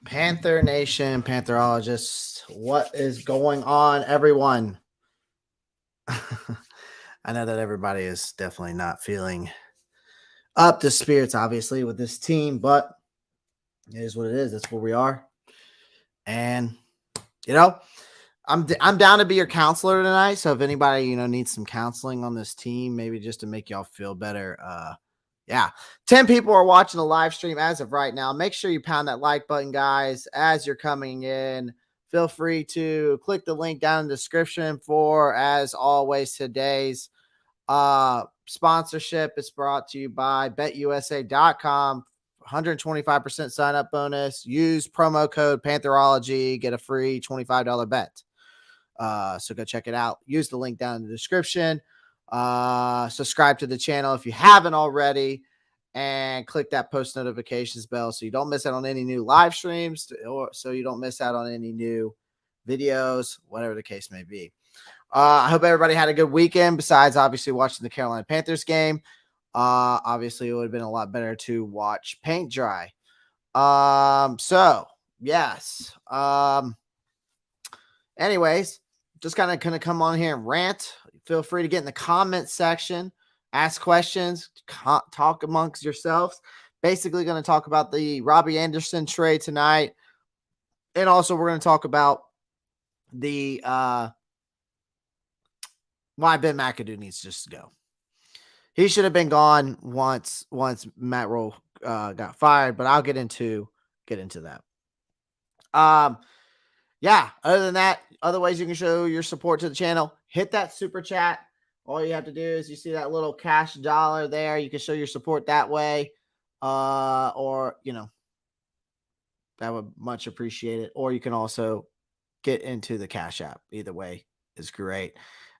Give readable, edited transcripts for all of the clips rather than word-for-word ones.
Panther Nation, Pantherologists, what is going on, everyone? I know that everybody is definitely not feeling up to spirits, obviously, with this team, but it is what it is. That's where we are. And, I'm down to be your counselor tonight. So if anybody, needs some counseling on this team, maybe just to make y'all feel better, 10 people are watching the live stream as of right now. Make sure you pound that like button, guys, as you're coming in. Feel free to click the link down in the description for, as always, today's sponsorship is brought to you by betusa.com. 125% sign up bonus. Use promo code Pantherology, get a free $25 bet. So go check it out. Use the link down in the description. Subscribe to the channel if you haven't already, and click that post notifications bell so you don't miss out on any new live streams, or so you don't miss out on any new videos, whatever the case may be. I hope everybody had a good weekend besides obviously watching the Carolina Panthers game. Obviously it would have been a lot better to watch paint dry. Anyways, just kind of gonna come on here and rant. Feel free to get in the comment section, ask questions, talk amongst yourselves. Basically going to talk about the Robbie Anderson trade tonight. And also we're going to talk about the why Ben McAdoo needs just to go. He should have been gone once Matt Rule got fired, but I'll get into that. Other than that, other ways you can show your support to the channel, hit that super chat. All you have to do is you see that little cash dollar there. You can show your support that way. Or that would much appreciate it. Or you can also get into the Cash App. Either way is great.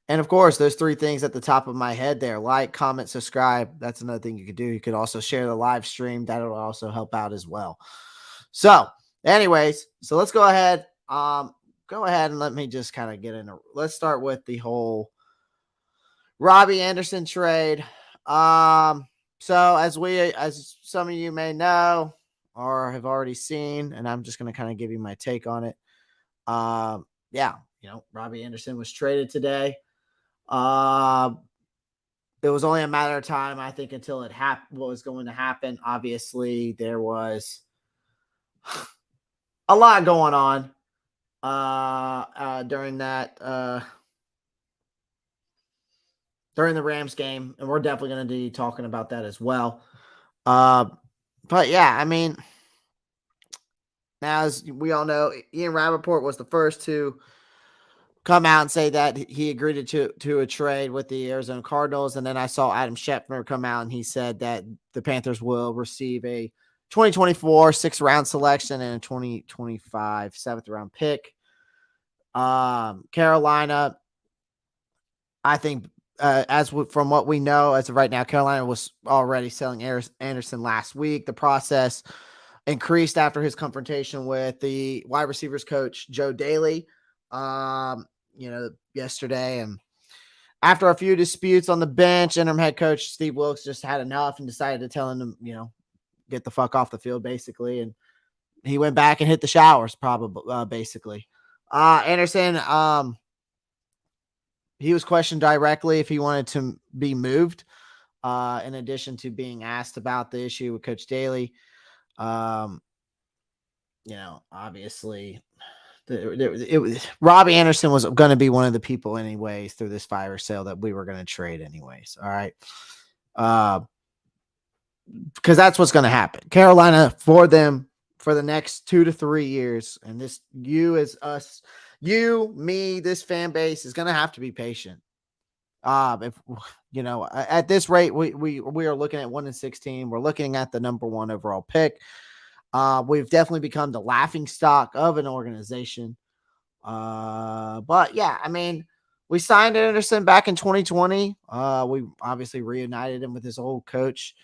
And of course, those three things at the top of my head there: like, comment, subscribe. That's another thing you could do. You could also share the live stream. That'll also help out as well. So anyways, let's go ahead. And let me just kind of get into, let's start with the whole Robbie Anderson trade. So as some of you may know or have already seen, and I'm just going to kind of give you my take on it. Robbie Anderson was traded today. It was only a matter of time, I think, until it happened. What was going to happen? Obviously, there was a lot going on during the Rams game, and we're definitely going to be talking about that as well. But yeah, I mean, now as we all know, Ian Rappaport was the first to come out and say that he agreed to a trade with the Arizona Cardinals, and then I saw Adam Schefter come out and he said that the Panthers will receive a 2024 6th-round selection and a 2025 7th-round pick. Carolina, I think, from what we know as of right now, Carolina was already selling Anderson last week. The process increased after his confrontation with the wide receivers coach Joe Daly, yesterday. And after a few disputes on the bench, interim head coach Steve Wilkes just had enough and decided to tell him to, get the fuck off the field, basically. And he went back and hit the showers, probably, basically. Anderson, he was questioned directly if he wanted to be moved, in addition to being asked about the issue with Coach Daly. Obviously, Robbie Anderson was going to be one of the people anyways through this fire sale that we were going to trade anyways. All right. Because that's what's going to happen. Carolina, for them, for the next 2 to 3 years, and this, this fan base is going to have to be patient. At this rate, we are looking at 1-16. We're looking at the number 1 overall pick. We've definitely become the laughing stock of an organization. But yeah, I mean, we signed Anderson back in 2020. We obviously reunited him with his old coach,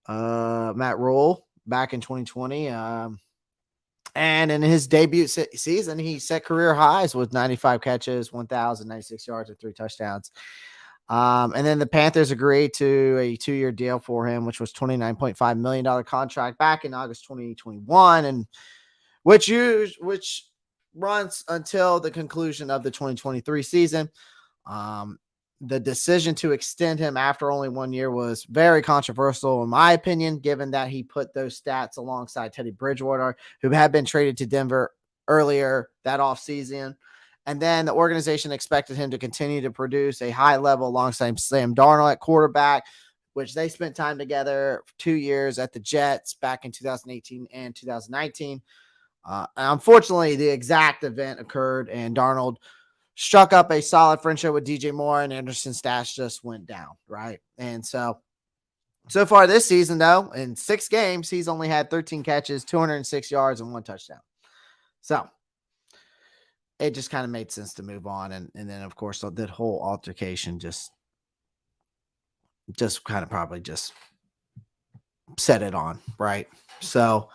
Matt Rule, back in 2020. And in his debut season, he set career highs with 95 catches, 1,096 yards, and 3 touchdowns. And then the Panthers agreed to a 2-year deal for him, which was $29.5 million contract back in August 2021. And which runs until the conclusion of the 2023 season. The decision to extend him after only 1 year was very controversial, in my opinion, given that he put those stats alongside Teddy Bridgewater, who had been traded to Denver earlier that offseason. And then the organization expected him to continue to produce a high level alongside Sam Darnold at quarterback, which they spent time together for 2 years at the Jets back in 2018 and 2019. Unfortunately, the exact event occurred, and Darnold struck up a solid friendship with DJ Moore, and Anderson's stats just went down, right? And so far this season, though, in 6 games, he's only had 13 catches, 206 yards, and 1 touchdown. So it just kind of made sense to move on. And then, of course, that whole altercation just kind of probably just set it on, right? So,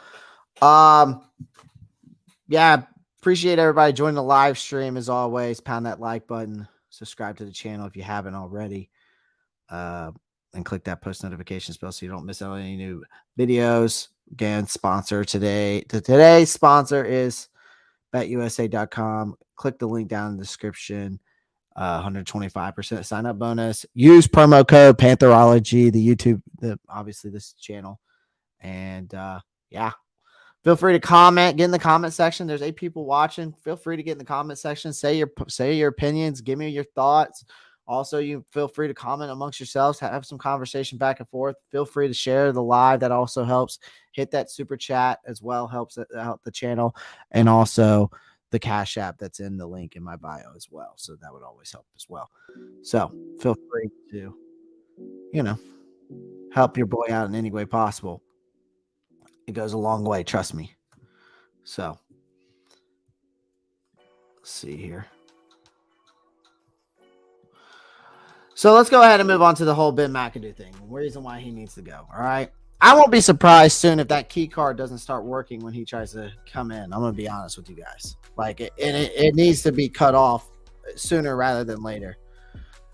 yeah, appreciate everybody joining the live stream as always. Pound that like button, subscribe to the channel if you haven't already, and click that post notifications bell so you don't miss out on any new videos. Again, today's sponsor is betusa.com. Click the link down in the description. 125% sign up bonus. Use promo code Pantherology, the YouTube, obviously this channel. And yeah. Feel free to comment, get in the comment section. There's 8 people watching. Feel free to get in the comment section. Say your opinions. Give me your thoughts. Also, you feel free to comment amongst yourselves. Have some conversation back and forth. Feel free to share the live. That also helps. Hit that super chat as well. Helps out the channel. And also the Cash App that's in the link in my bio as well. So that would always help as well. So feel free to, help your boy out in any way possible. It goes a long way, trust me. So, let's see here. So let's go ahead and move on to the whole Ben McAdoo thing. The reason why he needs to go. All right. I won't be surprised soon if that key card doesn't start working when he tries to come in. I'm going to be honest with you guys. Like it needs to be cut off sooner rather than later.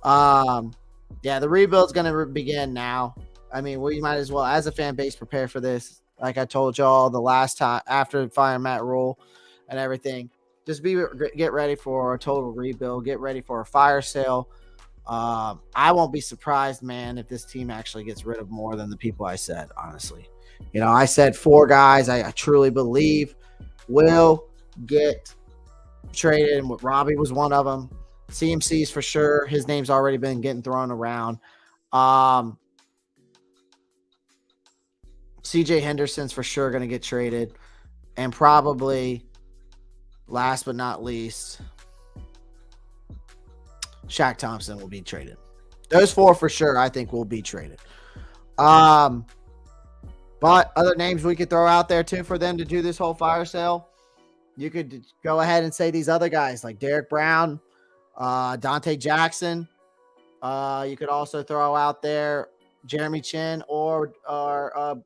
Yeah, the rebuild's going to begin now. I mean, we might as well, as a fan base, prepare for this. Like I told y'all the last time after firing Matt Rule and everything, just get ready for a total rebuild. Get ready for a fire sale. I won't be surprised, man, if this team actually gets rid of more than the people I said, honestly. I said 4 guys I truly believe will get traded, and Robbie was one of them. CMC's for sure. His name's already been getting thrown around. CJ Henderson's for sure going to get traded. And probably, last but not least, Shaq Thompson will be traded. Those 4 for sure, I think, will be traded. But other names we could throw out there, too, for them to do this whole fire sale. You could go ahead and say these other guys like Derek Brown, Dante Jackson. You could also throw out there Jeremy Chin or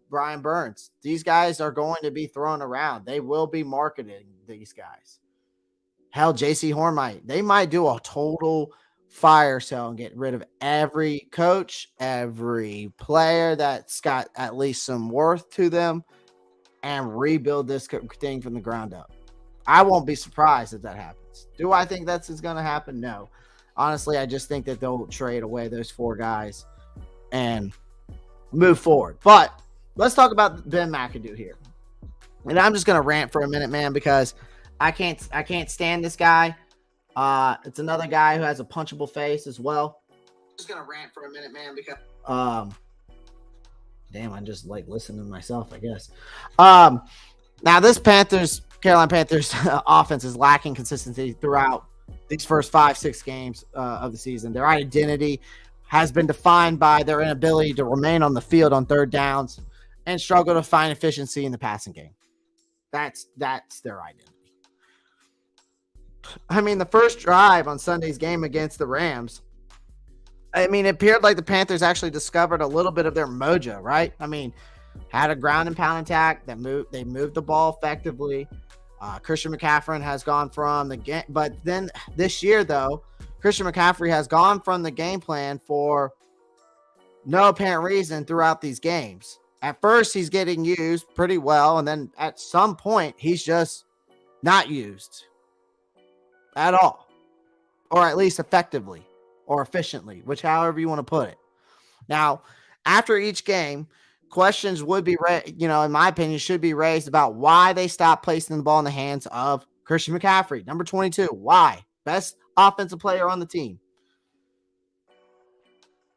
Brian Burns. These guys are going to be thrown around. They will be marketing these guys. Hell, JC Horn they might do a total fire sale and get rid of every coach, every player that's got at least some worth to them, and rebuild this thing from the ground up. I won't be surprised if that happens. Do I think that's going to happen? No. Honestly, I just think that they'll trade away those 4 guys and move forward. But let's talk about Ben McAdoo here. And I'm just going to rant for a minute, man, because I can't stand this guy. It's another guy who has a punchable face as well. Just going to rant for a minute, man, because damn, I'm just like listening to myself, I guess. Now this Carolina Panthers offense is lacking consistency throughout these first 5-6 games of the season. Their identity has been defined by their inability to remain on the field on third downs and struggle to find efficiency in the passing game. That's their identity. I mean, the first drive on Sunday's game against the Rams, I mean, it appeared like the Panthers actually discovered a little bit of their mojo, right? I mean, had a ground and pound attack that they moved the ball effectively. Christian McCaffrey has gone from the game, but then this year, though, Christian McCaffrey has gone from the game plan for no apparent reason throughout these games. At first, he's getting used pretty well, and then at some point, he's just not used at all, or at least effectively or efficiently, which however you want to put it. Now, after each game, questions would be, in my opinion, should be raised about why they stopped placing the ball in the hands of Christian McCaffrey, number 22. Why? Best offensive player on the team.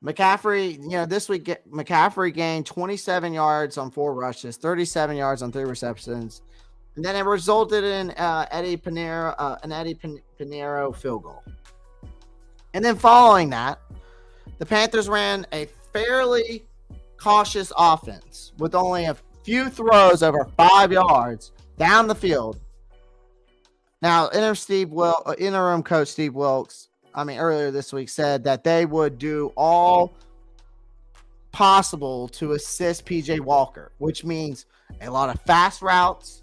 McCaffrey, this week, McCaffrey gained 27 yards on 4 rushes, 37 yards on 3 receptions, and then it resulted in an Eddie Pinheiro field goal. And then following that, the Panthers ran a fairly cautious offense with only a few throws over 5 yards down the field. Now, interim coach Steve Wilkes, earlier this week said that they would do all possible to assist PJ Walker, which means a lot of fast routes,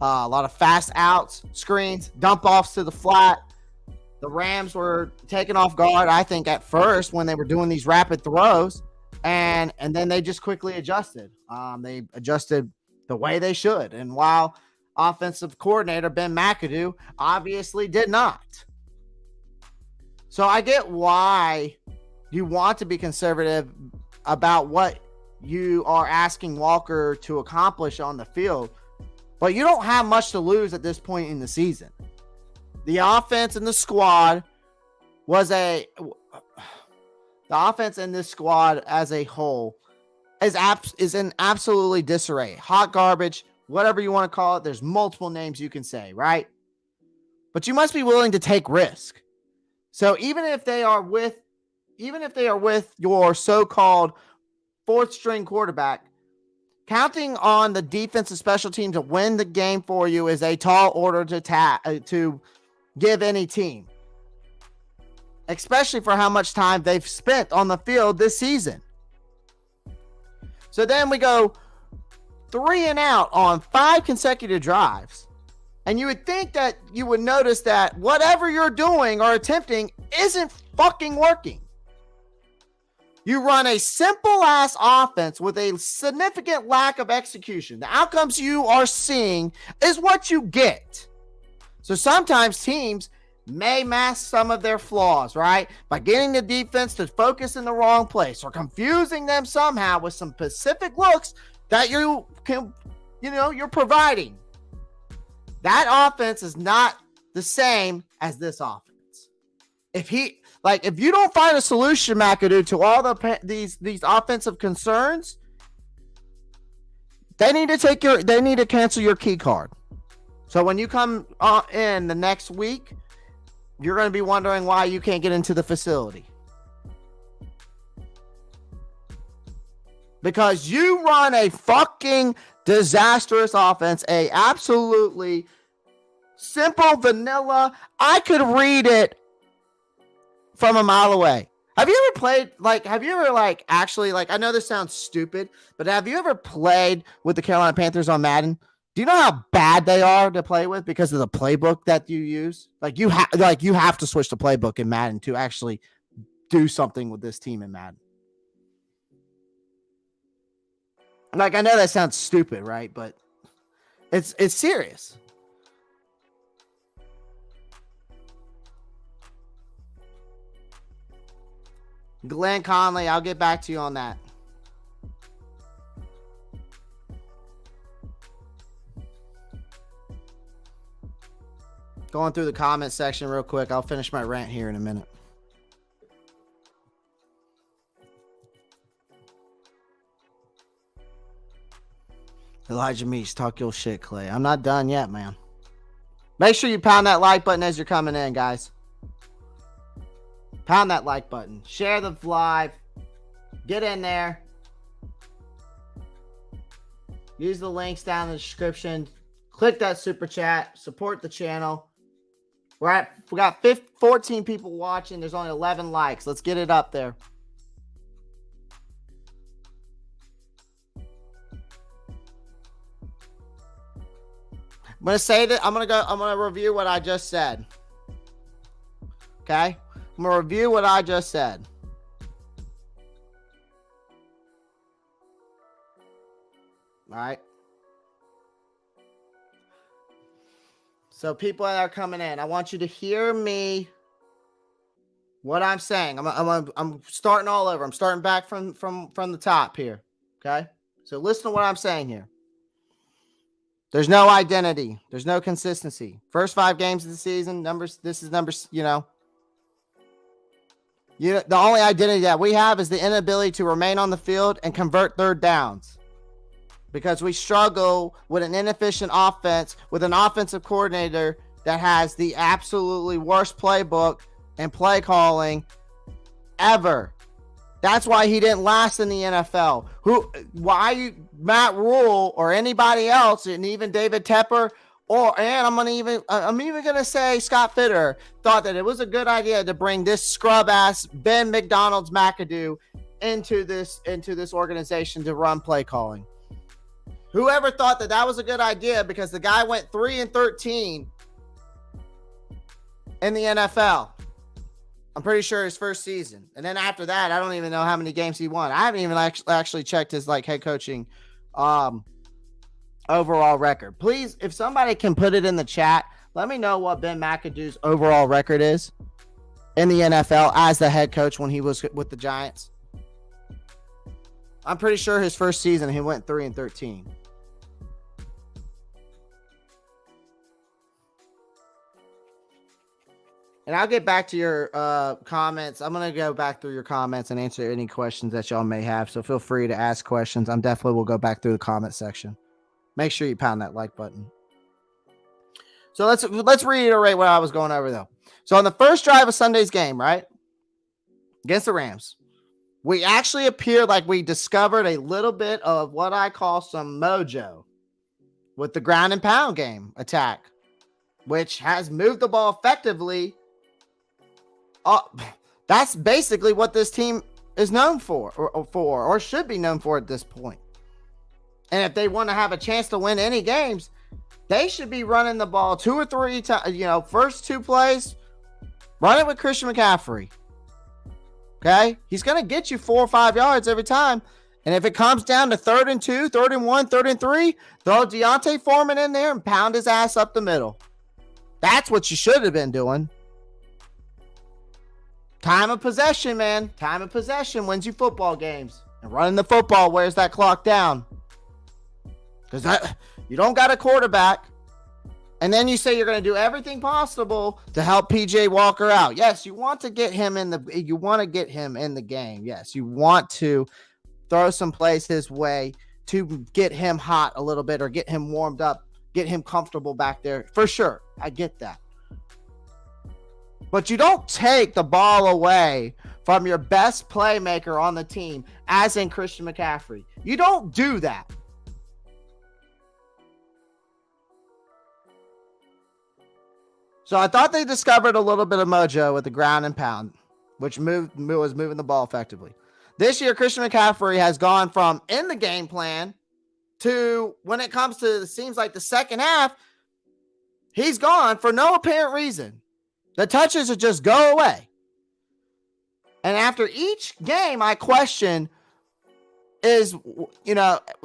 a lot of fast outs, screens, dump offs to the flat. The Rams were taken off guard, I think, at first when they were doing these rapid throws, and then they just quickly adjusted. They adjusted the way they should. And while offensive coordinator Ben McAdoo obviously did not. So I get why you want to be conservative about what you are asking Walker to accomplish on the field, but you don't have much to lose at this point in the season. The offense in the squad the offense in this squad as a whole is in absolutely disarray. Hot garbage, whatever you want to call it. There's multiple names you can say, right? But you must be willing to take risk. So even if they are with your so-called fourth string quarterback, counting on the defensive special team to win the game for you is a tall order to give any team, especially for how much time they've spent on the field this season. So then we go 3 and out on 5 consecutive drives. And you would think that you would notice that whatever you're doing or attempting isn't fucking working. You run a simple ass offense with a significant lack of execution. The outcomes you are seeing is what you get. So sometimes teams may mask some of their flaws, right? By getting the defense to focus in the wrong place or confusing them somehow with some specific looks that you're providing. That offense is not the same as this offense. If you don't find a solution, McAdoo, to all these offensive concerns, they need to cancel your key card. So when you come in the next week, you're going to be wondering why you can't get into the facility. Because you run a fucking disastrous offense, a absolutely simple vanilla. I could read it from a mile away. Have you ever played, I know this sounds stupid, but have you ever played with the Carolina Panthers on Madden? Do you know how bad they are to play with because of the playbook that you use? You have to switch the playbook in Madden to actually do something with this team in Madden. I know that sounds stupid, right? But it's serious. Glenn Conley, I'll get back to you on that. Going through the comment section real quick. I'll finish my rant here in a minute. Elijah Meach, talk your shit, Clay. I'm not done yet, man. Make sure you pound that like button as you're coming in, guys. Pound that like button. Share the live. Get in there. Use the links down in the description. Click that super chat. Support the channel. We got 14 people watching. There's only 11 likes. Let's get it up there. I'm going to say that I'm going to review what I just said. Okay? I'm going to review what I just said. All right. So people that are coming in, I want you to hear me. What I'm saying, I'm starting all over. I'm starting back from the top here. Okay. So listen to what I'm saying here. There's no identity. There's no consistency. First 5 games of the season, numbers. This is numbers. The only identity that we have is the inability to remain on the field and convert third downs, because we struggle with an inefficient offense with an offensive coordinator that has the absolutely worst playbook and play calling ever. That's why he didn't last in the NFL. Matt Rule or anybody else, and even David Tepper, I'm even gonna say Scott Fitter, thought that it was a good idea to bring this scrub ass Ben McDonald's McAdoo into this organization to run play calling. Whoever thought that was a good idea, because the guy went 3-13 in the NFL. I'm pretty sure his first season. And then after that, I don't even know how many games he won. I haven't even actually checked his head coaching overall record. Please, if somebody can put it in the chat, let me know what Ben McAdoo's overall record is in the NFL as the head coach when he was with the Giants. I'm pretty sure his first season he went 3-13. And I'll get back to your comments. I'm going to go back through your comments and answer any questions that y'all may have. So feel free to ask questions. I'm definitely will go back through the comment section. Make sure you pound that like button. So let's reiterate what I was going over, though. So on the first drive of Sunday's game, right, against the Rams, we actually appeared like we discovered a little bit of what I call some mojo with the ground and pound game attack, which has moved the ball effectively. That's basically what this team is known for, or should be known for at this point. And if they want to have a chance to win any games, they should be running the ball 2 or 3 times. First 2 plays, run it with Christian McCaffrey. Okay, he's going to get you 4 or 5 yards every time. And if it comes down to 3rd and 2, 3rd and 1, 3rd and 3, throw Deontay Foreman in there and pound his ass up the middle. That's what you should have been doing. Time of possession, man. Time of possession wins you football games. And running the football wears that clock down. Because you don't got a quarterback. And then you say you're going to do everything possible to help PJ Walker out. Yes, you want to get him in the game. Yes, you want to throw some plays his way to get him hot a little bit or get him warmed up, get him comfortable back there. For sure. I get that. But you don't take the ball away from your best playmaker on the team, as in Christian McCaffrey. You don't do that. So I thought they discovered a little bit of mojo with the ground and pound, which was moving the ball effectively. This year, Christian McCaffrey has gone from in the game plan to, when it comes to, it seems like the second half, he's gone for no apparent reason. The touches will just go away. And after each game, I question that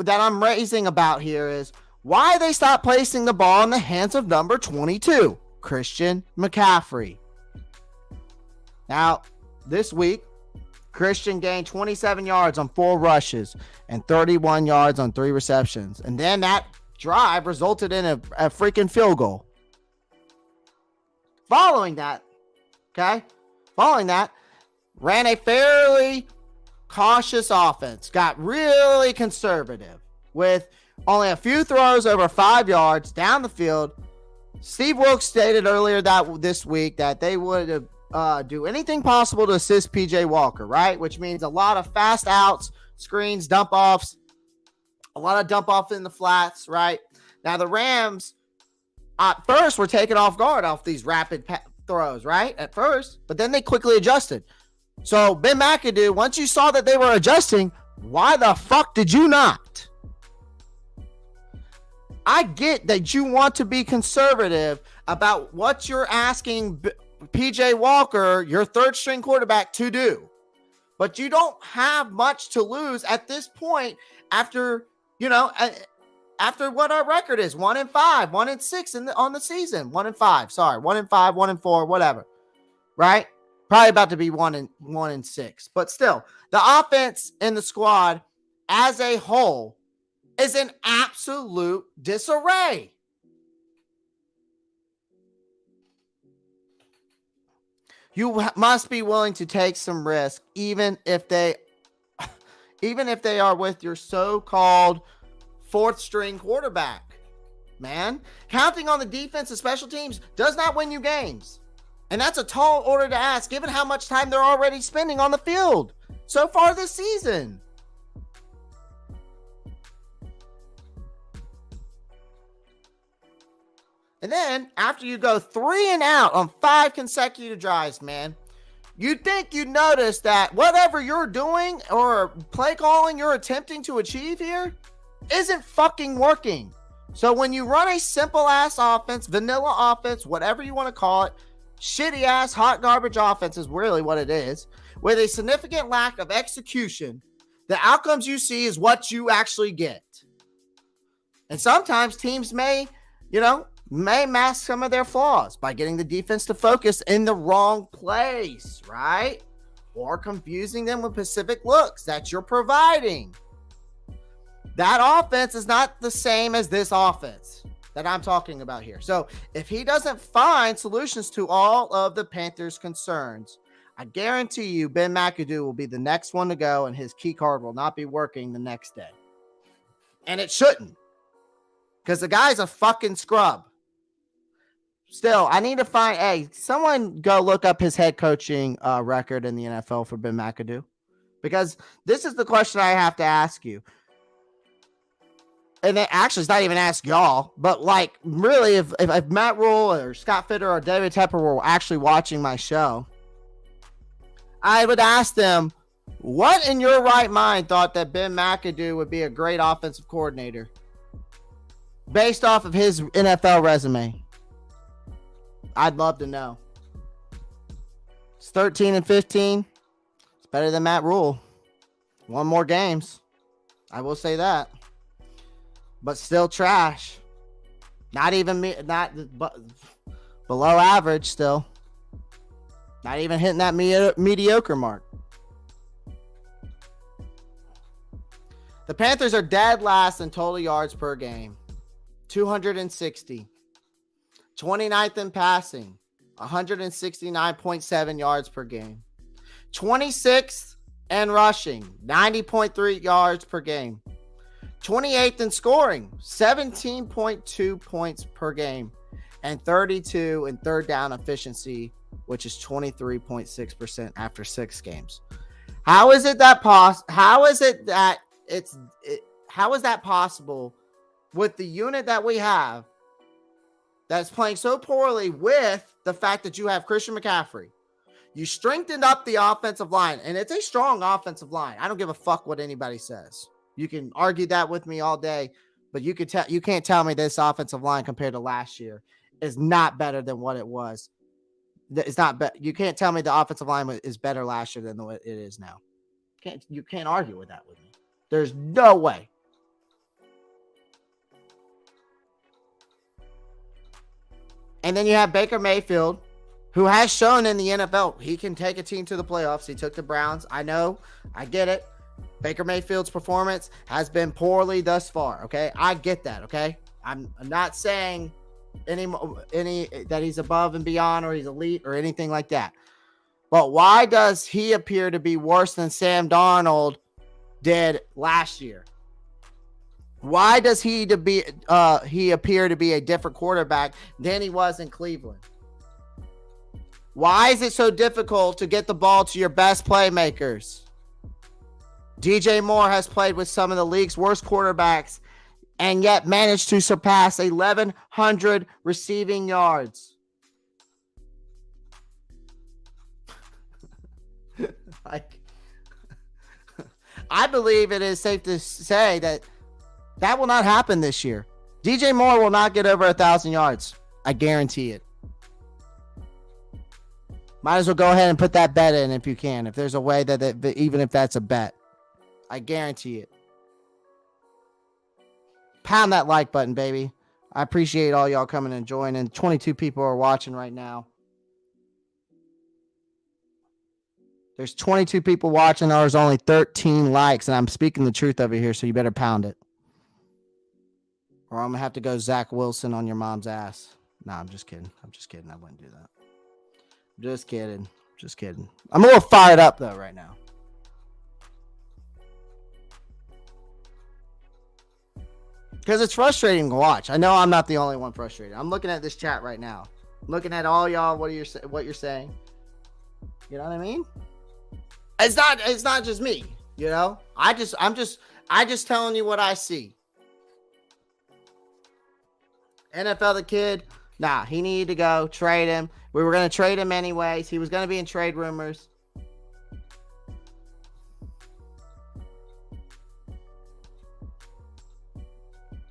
I'm raising about here is why they stopped placing the ball in the hands of number 22, Christian McCaffrey. Now, this week, Christian gained 27 yards on 4 rushes and 31 yards on 3 receptions. And then that drive resulted in a freaking field goal. Following that, ran a fairly cautious offense, got really conservative with only a few throws over 5 yards down the field. Steve Wilkes stated earlier this week that they would do anything possible to assist PJ Walker, right? Which means a lot of fast outs, screens, dump offs, a lot of dump off in the flats, right? Now the Rams at first were taken off guard off these rapid throws, right? At first, but then they quickly adjusted. So Ben McAdoo, once you saw that they were adjusting, why the fuck did you not? I get that you want to be conservative about what you're asking PJ Walker, your third string quarterback, to do. But you don't have much to lose at this point after, after what our record is, 1-5, 1-6 on the season, 1-5. Sorry, 1-5, 1-4, whatever. Right? Probably about to be 1-6, but still, the offense in the squad as a whole is in absolute disarray. You must be willing to take some risk, even if they are with your so-called fourth string quarterback. Man, counting on the defense and special teams does not win you games. And that's a tall order to ask, given how much time they're already spending on the field so far this season. And then, after you go 3 and out on 5 consecutive drives, man, you'd think you'd notice that whatever you're doing or play calling you're attempting to achieve here isn't fucking working. So when you run a simple-ass offense, vanilla offense, whatever you want to call it, shitty-ass, hot garbage offense is really what it is, with a significant lack of execution, the outcomes you see is what you actually get. And sometimes teams may mask some of their flaws by getting the defense to focus in the wrong place, right? Or confusing them with specific looks that you're providing. That offense is not the same as this offense that I'm talking about here. So if he doesn't find solutions to all of the Panthers' concerns, I guarantee you Ben McAdoo will be the next one to go and his key card will not be working the next day. And it shouldn't, because the guy's a fucking scrub. Still, I need to find, someone go look up his head coaching record in the NFL for Ben McAdoo, because this is the question I have to ask you. And it actually, it's not even ask y'all, but like, really, if Matt Rule or Scott Fitter or David Tepper were actually watching my show, I would ask them, what in your right mind thought that Ben McAdoo would be a great offensive coordinator based off of his NFL resume? I'd love to know. It's 13-15. It's better than Matt Rule. Won more games. I will say that. But still trash. Not below average still. Not even hitting that mediocre mark. The Panthers are dead last in total yards per game. 260. 29th in passing. 169.7 yards per game. 26th in rushing. 90.3 yards per game. 28th in scoring. 17.2 points per game. And 32 in third down efficiency, which is 23.6% after 6 games. How is that possible with the unit that we have that's playing so poorly, with the fact that you have Christian McCaffrey? You strengthened up the offensive line, and it's a strong offensive line. I don't give a fuck what anybody says. You can argue that with me all day, but you can't tell me this offensive line compared to last year is not better than what it was. It's not you can't tell me the offensive line is better last year than what it is now. You can't argue with that with me. There's no way. And then you have Baker Mayfield, who has shown in the NFL he can take a team to the playoffs. He took the Browns. I know. I get it. Baker Mayfield's performance has been poorly thus far, okay? I get that, okay? I'm not saying any that he's above and beyond or he's elite or anything like that. But why does he appear to be worse than Sam Darnold did last year? Why does he appear to be a different quarterback than he was in Cleveland? Why is it so difficult to get the ball to your best playmakers? DJ Moore has played with some of the league's worst quarterbacks and yet managed to surpass 1,100 receiving yards. I believe it is safe to say that will not happen this year. DJ Moore will not get over 1,000 yards. I guarantee it. Might as well go ahead and put that bet in if you can. If there's a way that even if that's a bet. I guarantee it. Pound that like button, baby. I appreciate all y'all coming and joining. 22 people are watching right now. There's 22 people watching. There's only 13 likes, and I'm speaking the truth over here, so you better pound it. Or I'm going to have to go Zach Wilson on your mom's ass. No, I'm just kidding. I wouldn't do that. Just kidding. I'm a little fired up, though, right now. Because it's frustrating to watch. I know I'm not the only one frustrated. I'm looking at this chat right now. I'm looking at all y'all. What you're saying? You know what I mean? It's not just me. You know. I'm just telling you what I see. NFL the kid. Nah, he needed to go. Trade him. We were going to trade him anyways. He was going to be in trade rumors.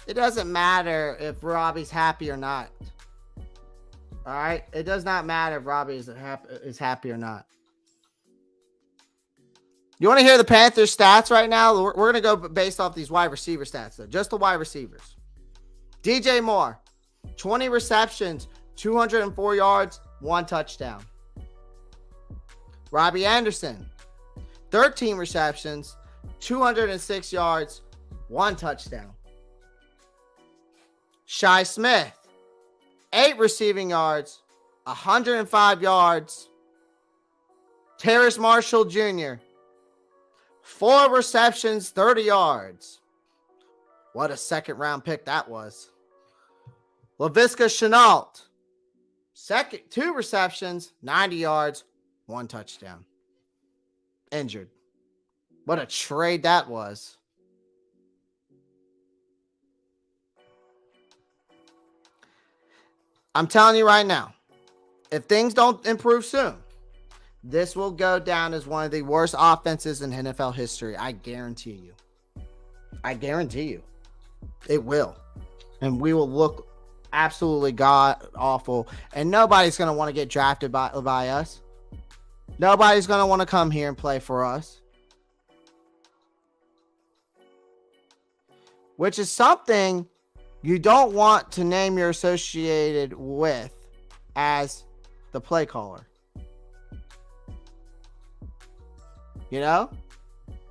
It doesn't matter if Robbie's happy or not. All right? It does not matter if Robbie is happy or not. You want to hear the Panthers stats right now? We're going to go based off these wide receiver stats, though. Just the wide receivers. DJ Moore, 20 receptions, 204 yards, 1 touchdown. Robbie Anderson, 13 receptions, 206 yards, 1 touchdown. Shi Smith, 8 receiving yards, 105 yards. Terrace Marshall Jr., 4 receptions, 30 yards. What a second round pick that was. Laviska Shenault, 2 receptions, 90 yards, 1 touchdown. Injured. What a trade that was. I'm telling you right now, if things don't improve soon, this will go down as one of the worst offenses in NFL history. I guarantee you. It will. And we will look absolutely god awful. And nobody's going to want to get drafted by us. Nobody's going to want to come here and play for us. Which is something you don't want to name your associated with as the play caller. You know?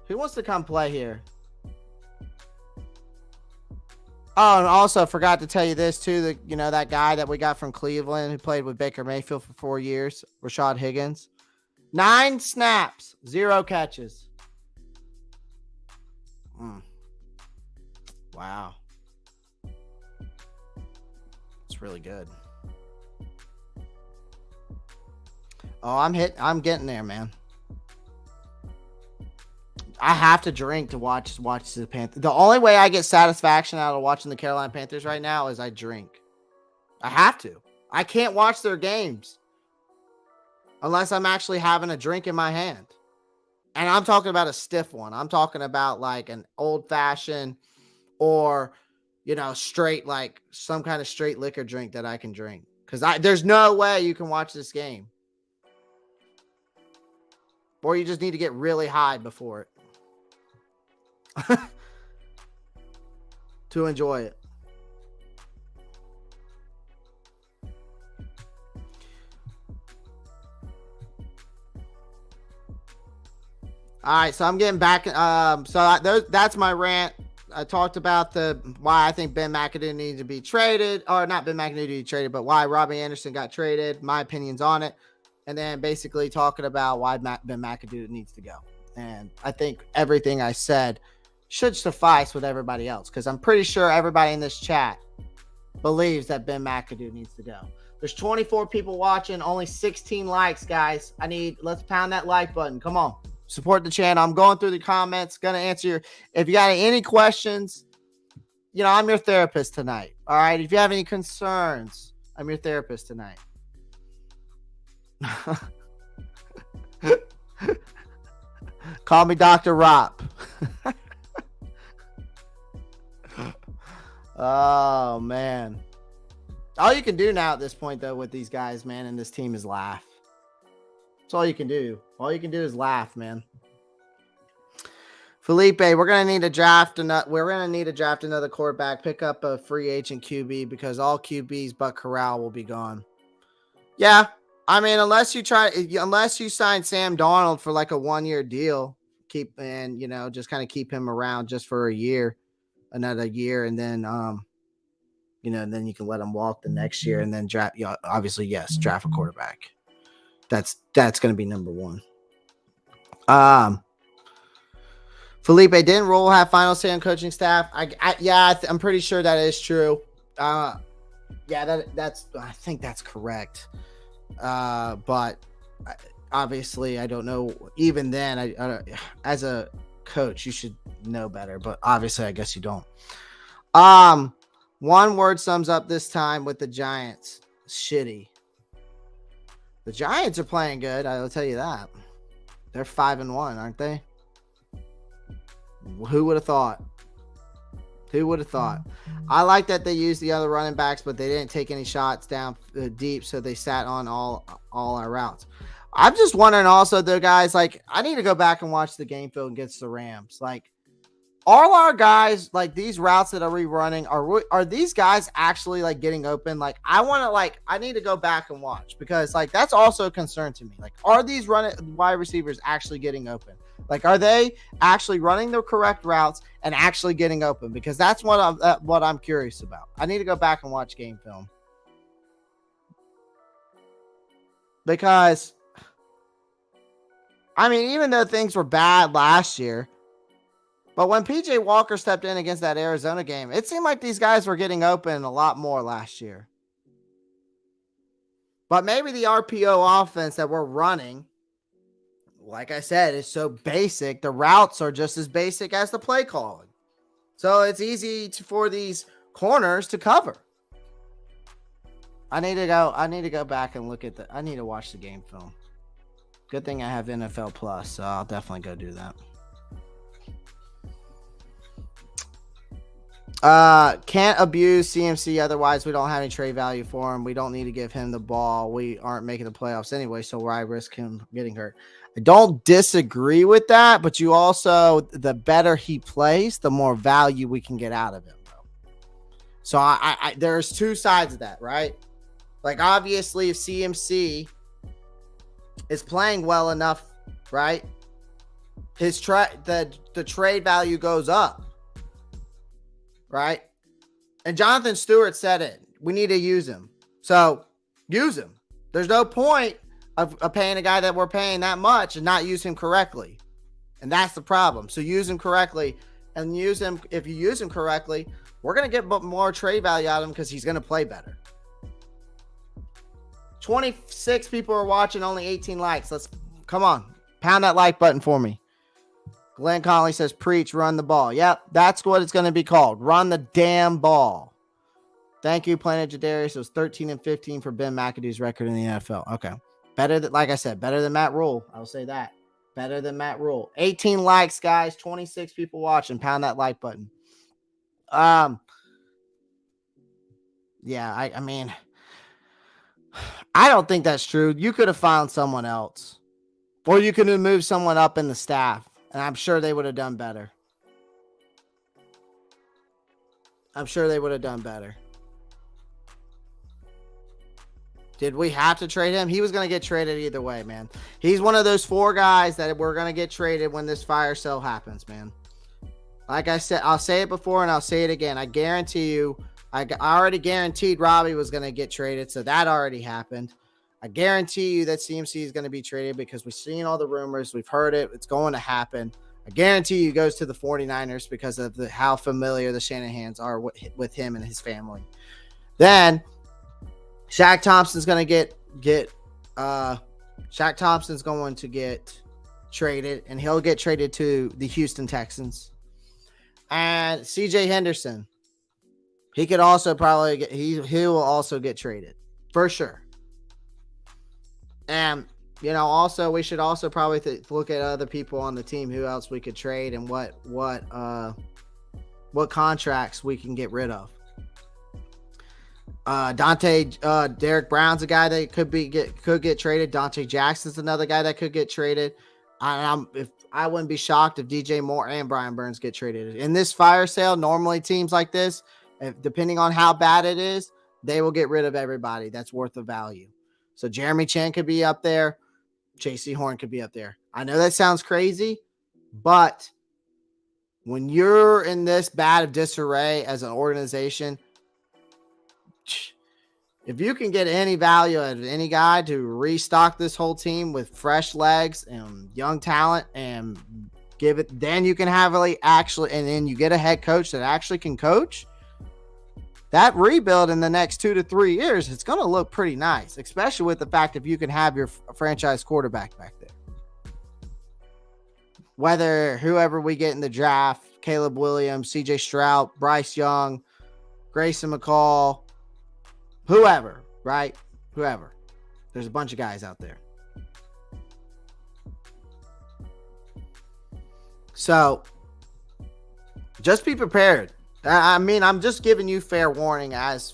Who wants to come play here? Oh, and also forgot to tell you this too. That guy that we got from Cleveland who played with Baker Mayfield for 4 years, Rashad Higgins. 9 snaps, 0 catches. Wow. It's really good. Oh, I'm getting there, man. I have to drink to watch the Panthers. The only way I get satisfaction out of watching the Carolina Panthers right now is I drink. I have to. I can't watch their games unless I'm actually having a drink in my hand. And I'm talking about a stiff one. I'm talking about like an old fashioned or, straight, like some kind of straight liquor drink that I can drink. Because there's no way you can watch this game. Or you just need to get really high before it. To enjoy it. All right, so I'm getting back. That's my rant. I talked about why I think Ben McAdoo needs to be traded, or not Ben McAdoo to be traded, but why Robbie Anderson got traded. My opinions on it, and then basically talking about why Ben McAdoo needs to go. And I think everything I said should suffice with everybody else, because I'm pretty sure everybody in this chat believes that Ben McAdoo needs to go. There's 24 people watching, only 16 likes, guys. Let's pound that like button. Come on. Support the channel. I'm going through the comments. Going to answer if you got any questions. I'm your therapist tonight. All right. If you have any concerns, I'm your therapist tonight. Call me Dr. Ropp. Oh, man. All you can do now at this point, though, with these guys, man, and this team is laugh. That's all you can do. All you can do is laugh, man. Felipe, we're gonna need to draft another quarterback. Pick up a free agent QB because all QBs but Corral will be gone. Yeah, I mean, unless you sign Sam Darnold for like a 1-year deal, just kind of keep him around just for another year, and then then you can let him walk the next year, and then draft. Obviously, yes, draft a quarterback. That's going to be number one. Felipe, didn't Roll have final say on coaching staff? I'm pretty sure that is true. I think that's correct. But obviously, I don't know. Even then, I as a coach, you should know better. But obviously, I guess you don't. One word sums up this time with the Giants: shitty. The Giants are playing good. I will tell you that. They're 5-1, aren't they? Who would have thought? I like that they used the other running backs, but they didn't take any shots down deep, so they sat on all our routes. I'm just wondering also, though, guys, like, I need to go back and watch the game film against the Rams. Like, all our guys, like, these routes that are rerunning, are these guys actually, like, getting open? Like, I need to go back and watch because, like, that's also a concern to me. Like, are these wide receivers actually getting open? Like, are they actually running the correct routes and actually getting open? Because that's what I'm curious about. I need to go back and watch game film. Because, I mean, even though things were bad last year, but when PJ Walker stepped in against that Arizona game, it seemed like these guys were getting open a lot more last year. But maybe the RPO offense that we're running, like I said, is so basic. The routes are just as basic as the play calling. So it's easy for these corners to cover. I need to go back and I need to watch the game film. Good thing I have NFL Plus, so I'll definitely go do that. Can't abuse CMC, otherwise we don't have any trade value for him. We don't need to give him the ball. We aren't making the playoffs anyway, so why risk him getting hurt? I don't disagree with that, but you also, the better he plays, the more value we can get out of him, bro. So I there's two sides of that, right? Like, obviously, if CMC is playing well enough, right, the trade value goes up. Right? And Jonathan Stewart said it. We need to use him. So, use him. There's no point of paying a guy that we're paying that much and not use him correctly. And that's the problem. So, use him correctly. And use him. If you use him correctly, we're going to get more trade value out of him because he's going to play better. 26 people are watching, only 18 likes. Come on. Pound that like button for me. Glenn Conley says, preach, run the ball. Yep, that's what it's going to be called. Run the damn ball. Thank you, Planet Jadarius. It was 13-15 for Ben McAdoo's record in the NFL. Okay. Like I said, better than Matt Rule. I'll say that. Better than Matt Rule. 18 likes, guys. 26 people watching. Pound that like button. Yeah, I mean, I don't think that's true. You could have found someone else. Or you could have moved someone up in the staff. And I'm sure they would have done better. Did we have to trade him? He was going to get traded either way, man. He's one of those 4 guys that we're going to get traded when this fire sale happens, man. Like I said, I'll say it before and I'll say it again. I guarantee you, I already guaranteed Robbie was going to get traded, so that already happened. I guarantee you that CMC is going to be traded because we've seen all the rumors. We've heard it. It's going to happen. I guarantee you he goes to the 49ers because of how familiar the Shanahans are with him and his family. Then Shaq Thompson's going to Shaq Thompson's going to get traded, and he'll get traded to the Houston Texans. And CJ Henderson, he could also probably he will also get traded for sure. And, also, we should also probably look at other people on the team, who else we could trade and what contracts we can get rid of. Derek Brown's a guy that could get traded. Dante Jackson's another guy that could get traded. I wouldn't be shocked if DJ Moore and Brian Burns get traded. In this fire sale, normally teams like this, depending on how bad it is, they will get rid of everybody that's worth the value. So Jeremy Chan could be up there. JC Horn could be up there. I know that sounds crazy, but when you're in this bad of disarray as an organization, if you can get any value out of any guy to restock this whole team with fresh legs and young talent and give it, then you can have and then you get a head coach that actually can coach, that rebuild in the next 2 to 3 years, it's going to look pretty nice, especially with the fact if you can have your franchise quarterback back there. Whether whoever we get in the draft, Caleb Williams, CJ Stroud, Bryce Young, Grayson McCall, whoever, right? Whoever. There's a bunch of guys out there. So just be prepared. I mean, I'm just giving you fair warning as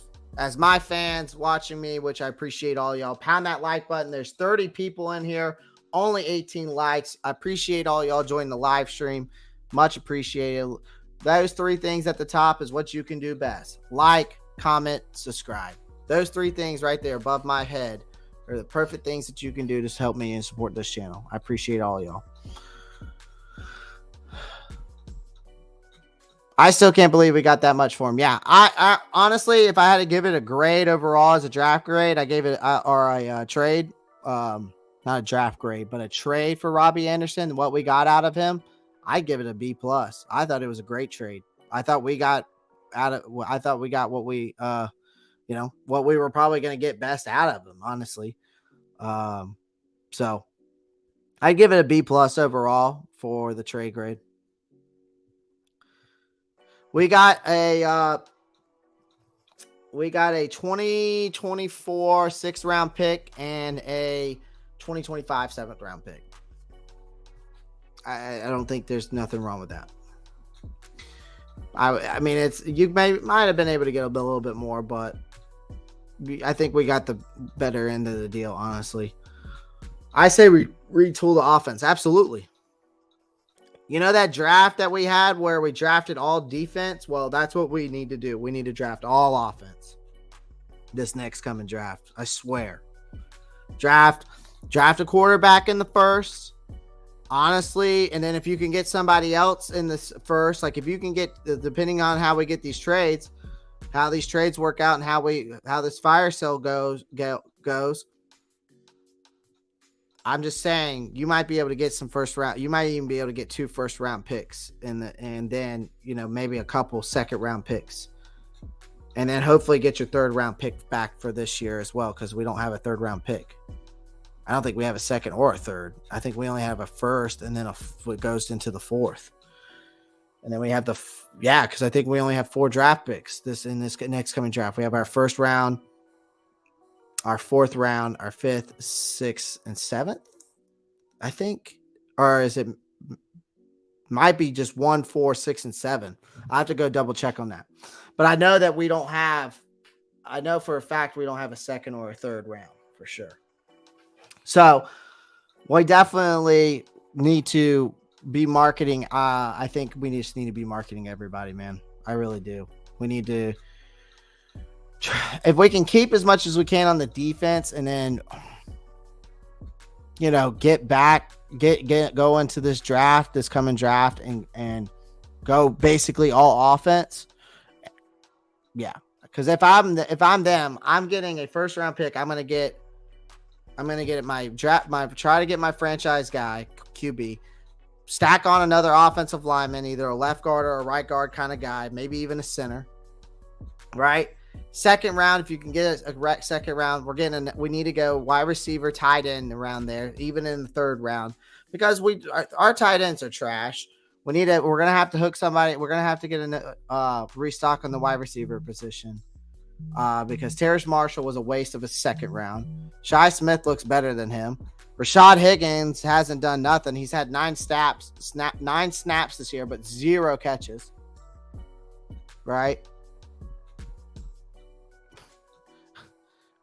my fans watching me, which I appreciate all y'all. Pound that like button. There's 30 people in here. Only 18 likes. I appreciate all y'all joining the live stream. Much appreciated. Those 3 things at the top is what you can do best. Like, comment, subscribe. Those 3 things right there above my head are the perfect things that you can do to help me and support this channel. I appreciate all y'all. I still can't believe we got that much for him. Yeah, I honestly, if I had to give it a grade overall as a draft grade, I gave it a trade. Not a draft grade, but a trade for Robbie Anderson. What we got out of him, I give it a B+. I thought it was a great trade. I thought we got what we, what we were probably going to get best out of him, honestly. So I give it a B+ overall for the trade grade. We got a 2024 6th round pick and a 2025 7th round pick. I don't think there's nothing wrong with that. I mean, might have been able to get a little bit more, but I think we got the better end of the deal, honestly. I say we retool the offense. Absolutely. You know that draft that we had where we drafted all defense? Well, that's what we need to do. We need to draft all offense this next coming draft. I swear. Draft a quarterback in the first, honestly, and then if you can get somebody else in this first, like if you can get, depending on how we get these trades, how these trades work out and how this fire sale goes, I'm just saying you might be able to get some first round. You might even be able to get 2 first round picks and then, maybe a couple second round picks. And then hopefully get your 3rd round pick back for this year as well, because we don't have a 3rd round pick. I don't think we have a 2nd or a 3rd. I think we only have a 1st and then it goes into the 4th. And then we have because I think we only have 4 draft picks in this next coming draft. We have our 1st round, our 4th round, our 5th, 6th, and 7th, I think. Or is it might be just 1, 4, 6, and 7. I have to go double check on that. But I know that I know for a fact we don't have a 2nd or a 3rd round for sure. So we definitely need to be marketing. I think we just need to be marketing everybody, man. I really do. We need to, if we can keep as much as we can on the defense and then, go into this coming draft and go basically all offense. Yeah. Because if I'm them, I'm getting a 1st round pick. I'm going to get try to get my franchise guy, QB, stack on another offensive lineman, either a left guard or a right guard kind of guy, maybe even a center, right? 2nd round, if you can get a 2nd round, we need to go wide receiver, tight end around there, even in the 3rd round, because our tight ends are trash. We're going to have to hook somebody. We're going to have to get a restock on the wide receiver position. Because Terrace Marshall was a waste of a 2nd round. Shi Smith looks better than him. Rashad Higgins hasn't done nothing. He's had 9 snaps this year, but 0 catches. Right?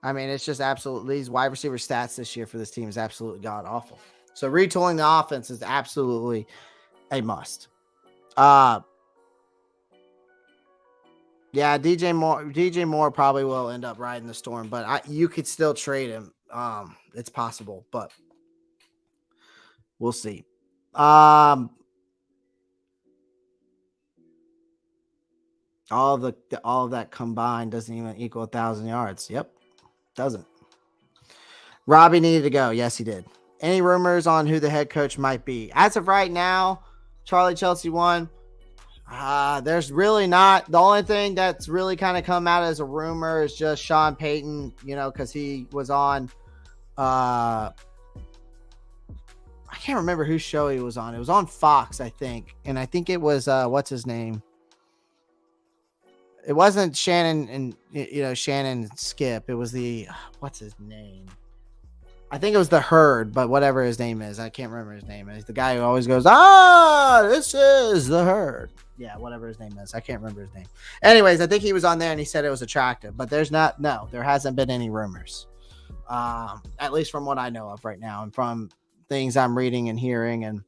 I mean, it's just absolutely, these wide receiver stats this year for this team is absolutely god awful. So retooling the offense is absolutely a must. Yeah, DJ Moore probably will end up riding the storm, but you could still trade him. It's possible, but we'll see. All of that combined doesn't even equal 1,000 yards. Yep, doesn't. Robbie needed to go. Yes, he did. Any rumors on who the head coach might be? As of right now, Charlie Chelsea won. There's really not. The only thing that's really kind of come out as a rumor is just Sean Payton, because he was on. I can't remember whose show he was on. It was on Fox, I think. And I think it was, what's his name? It wasn't Shannon and, Shannon and Skip. It was what's his name? I think it was the Herd, but whatever his name is, I can't remember his name. It's the guy who always goes, this is the Herd. Yeah, whatever his name is. I can't remember his name. Anyways, I think he was on there and he said it was attractive, but there hasn't been any rumors. At least from what I know of right now and from things I'm reading and hearing and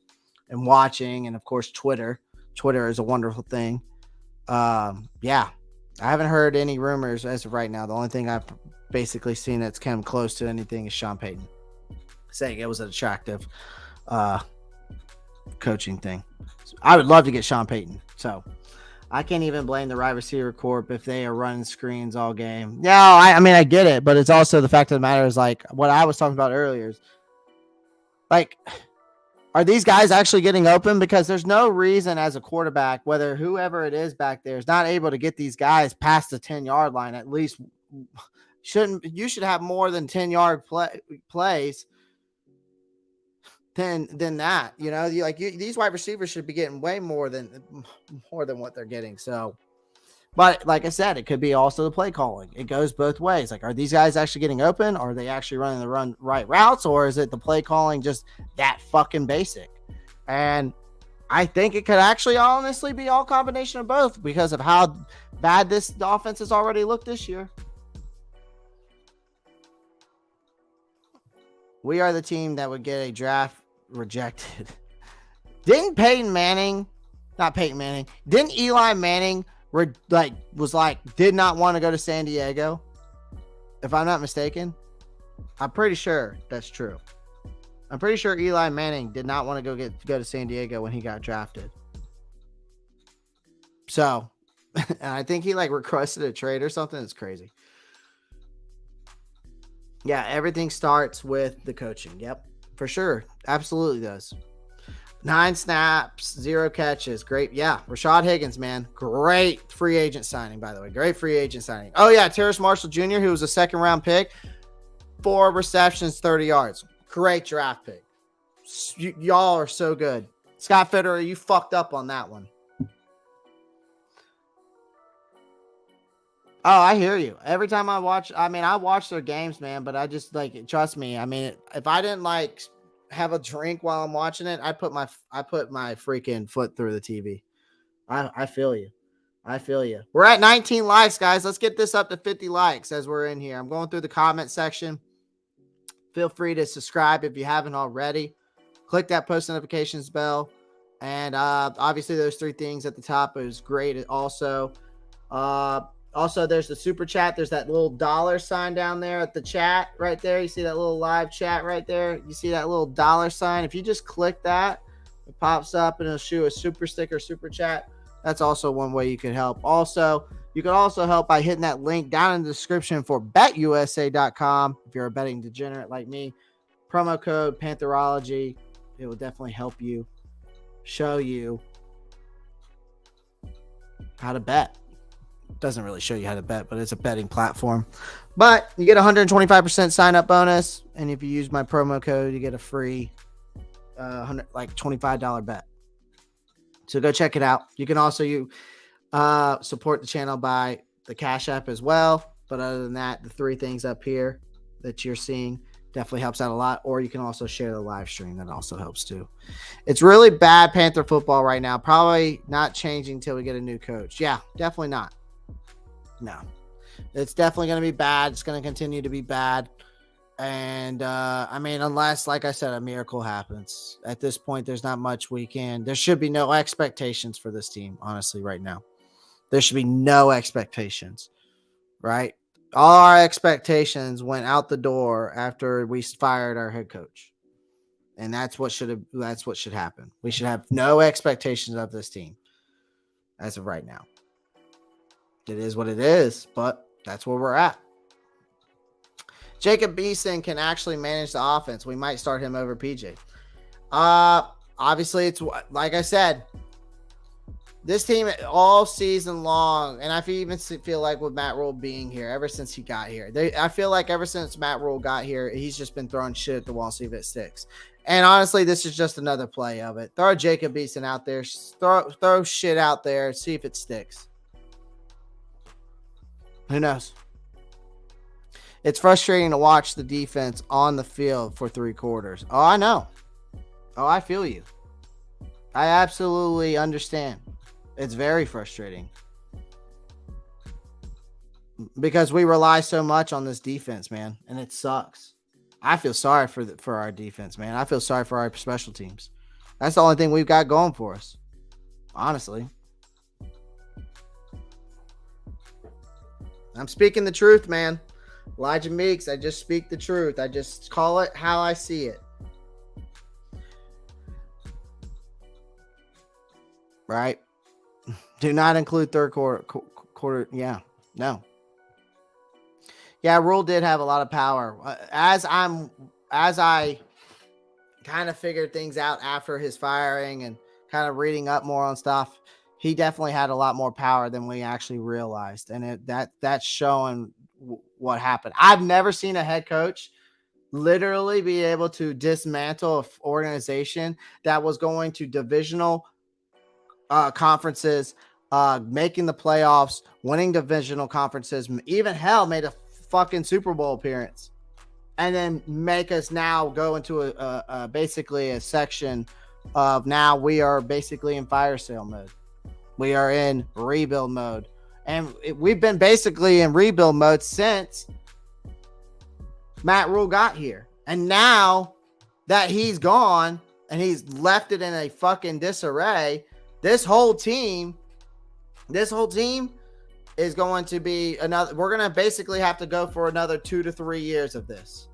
watching. And of course, Twitter is a wonderful thing. Yeah, I haven't heard any rumors as of right now. The only thing I've basically seen that's come close to anything is Sean Payton saying it was an attractive coaching thing. So I would love to get Sean Payton. So I can't even blame the wide receiver corp if they are running screens all game. No, I mean, I get it, but it's also the fact of the matter is like what I was talking about earlier is like, are these guys actually getting open? Because there's no reason as a quarterback, whether whoever it is back there is not able to get these guys past the 10-yard line. At least you should have more than 10-yard plays than that. These wide receivers should be getting way more than what they're getting. So, but like I said, it could be also the play calling. It goes both ways. Like, are these guys actually getting open? Or are they actually running the right routes? Or is it the play calling just that fucking basic? And I think it could actually honestly be all combination of both because of how bad the offense has already looked this year. We are the team that would get a draft rejected. Didn't Eli Manning did not want to go to San Diego? If I'm not mistaken, I'm pretty sure that's true. I'm pretty sure Eli Manning did not want to go to San Diego when he got drafted. So, and I think he requested a trade or something. It's crazy. Yeah, everything starts with the coaching. Yep, for sure. Absolutely does. 9 snaps, 0 catches. Great. Yeah, Rashad Higgins, man. Great free agent signing, by the way. Great free agent signing. Oh, yeah, Terrace Marshall Jr., who was a second-round pick. 4 receptions, 30 yards. Great draft pick. Y'all are so good. Scott Fitterer, you fucked up on that one. Oh, I hear you. Every time I watch their games, man, but I just trust me. I mean, if I didn't have a drink while I'm watching it, I put my freaking foot through the TV. I feel you. We're at 19 likes, guys. Let's get this up to 50 likes as we're in here. I'm going through the comment section. Feel free to subscribe if you haven't already. Click that post notifications bell. And obviously those 3 things at the top is great also. Also, there's the super chat. There's that little dollar sign down there at the chat right there. You see that little live chat right there? You see that little dollar sign? If you just click that, it pops up and it'll show a super sticker, super chat. That's also one way you can help. Also, you can also help by hitting that link down in the description for betusa.com. If you're a betting degenerate like me, promo code Pantherology. It will definitely help you, show you how to bet. Doesn't really show you how to bet, but it's a betting platform. But you get 125% sign up bonus, and if you use my promo code, you get a free $25 bet. So go check it out. You can also support the channel by the Cash App as well. But other than that, the 3 things up here that you're seeing definitely helps out a lot. Or you can also share the live stream. That also helps too. It's really bad Panther football right now. Probably not changing until we get a new coach. Yeah, definitely not. No, it's definitely going to be bad. It's going to continue to be bad. And I mean, unless, like I said, a miracle happens. At this point, there's not much there should be no expectations for this team, honestly, right now. There should be no expectations, right? All our expectations went out the door after we fired our head coach. And that's what should happen. We should have no expectations of this team as of right now. It is what it is, but that's where we're at. Jacob Eason can actually manage the offense. We might start him over PJ. Obviously, it's like I said, this team all season long, and I even feel like with Matt Rule being here, ever since he got here, I feel like ever since Matt Rule got here, he's just been throwing shit at the wall, see if it sticks. And honestly, this is just another play of it. Throw Jacob Eason out there, throw shit out there, see if it sticks. Who knows? It's frustrating to watch the defense on the field for 3 quarters. Oh, I know. Oh, I feel you. I absolutely understand. It's very frustrating. Because we rely so much on this defense, man. And it sucks. I feel sorry for our defense, man. I feel sorry for our special teams. That's the only thing we've got going for us. Honestly. I'm speaking the truth, man. Elijah Meeks, I just speak the truth. I just call it how I see it. Right? Do not include third quarter. Yeah. No. Yeah, Rule did have a lot of power. As I kind of figured things out after his firing and kind of reading up more on stuff, he definitely had a lot more power than we actually realized. And that's showing what happened. I've never seen a head coach literally be able to dismantle an organization that was going to divisional conferences, making the playoffs, winning divisional conferences, even hell made a fucking Super Bowl appearance, and then make us now go into a basically a section of now we are basically in fire sale mode. We are in rebuild mode. And we've been basically in rebuild mode since Matt Rule got here. And now that he's gone and he's left it in a fucking disarray, this whole team is going to be we're going to basically have to go for another 2 to 3 years of this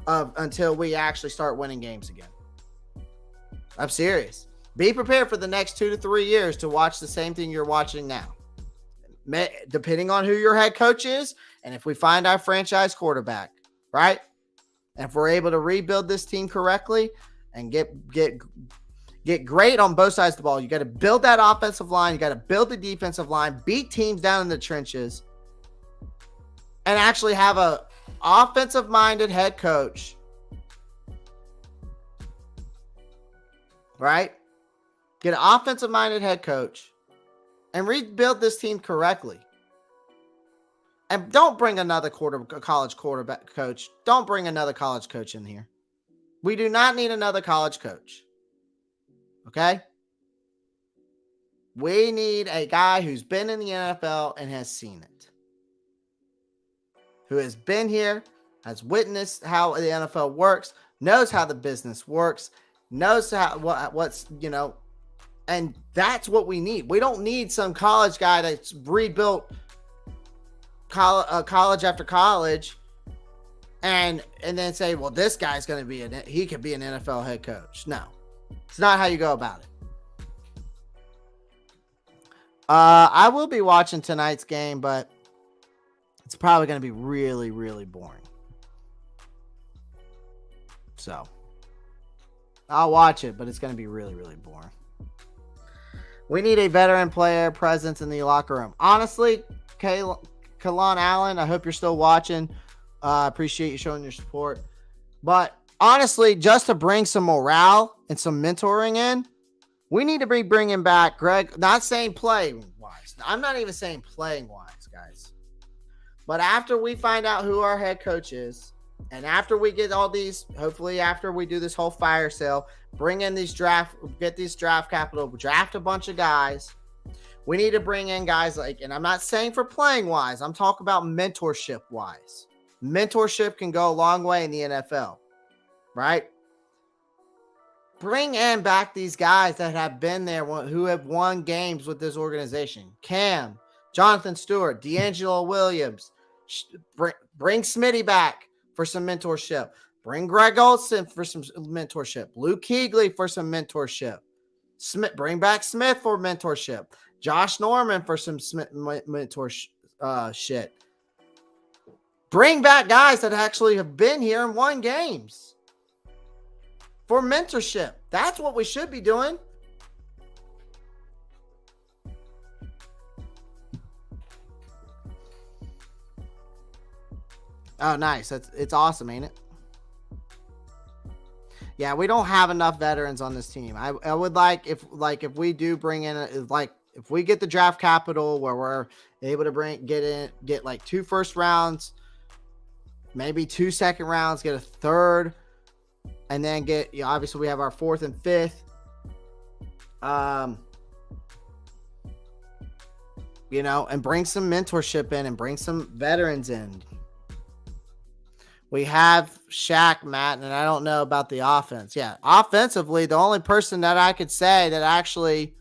until we actually start winning games again. I'm serious. Be prepared for the next 2 to 3 years to watch the same thing you're watching now. Depending on who your head coach is, and if we find our franchise quarterback, right? And if we're able to rebuild this team correctly and get great on both sides of the ball, you got to build that offensive line, you got to build the defensive line, beat teams down in the trenches, and actually have a offensive-minded head coach, right? Get an offensive-minded head coach and rebuild this team correctly. And don't bring another college quarterback coach. Don't bring another college coach in here. We do not need another college coach. Okay? We need a guy who's been in the NFL and has seen it. Who has been here, has witnessed how the NFL works, knows how the business works, knows how what's, and that's what we need. We don't need some college guy that's rebuilt college after college and then say, well, this guy's going to he could be an NFL head coach. No, it's not how you go about it. I will be watching tonight's game, but it's probably going to be really, really boring. So I'll watch it, but it's going to be really, really boring. We need a veteran player presence in the locker room. Honestly, Kalon Allen, I hope you're still watching. Appreciate you showing your support. But honestly, just to bring some morale and some mentoring in, we need to be bringing back Greg. Not saying playing-wise. I'm not even saying playing-wise, guys. But after we find out who our head coach is, and after we get all these, hopefully after we do this whole fire sale, get these draft capital, draft a bunch of guys. We need to bring in guys and I'm not saying for playing wise, I'm talking about mentorship wise. mentorship can go a long way in the NFL, right? Bring in back these guys that have been there, who have won games with this organization. Cam, Jonathan Stewart, D'Angelo Williams. Bring Smitty back for some mentorship. Bring Greg Olsen for some mentorship. Luke Kuechly for some mentorship. Bring back Smith for mentorship. Josh Norman for some mentorship. Shit. Bring back guys that actually have been here and won games for mentorship. That's what we should be doing. Oh, nice. It's awesome, ain't it? Yeah, we don't have enough veterans on this team. I would like if we do bring in if we get the draft capital where we're able to get like 2 first rounds, maybe 2 second rounds, get a third, and then obviously we have our 4th and 5th. And bring some mentorship in and bring some veterans in. We have Shaq, Matt, and I don't know about the offense. Yeah, offensively, the only person that I could say that actually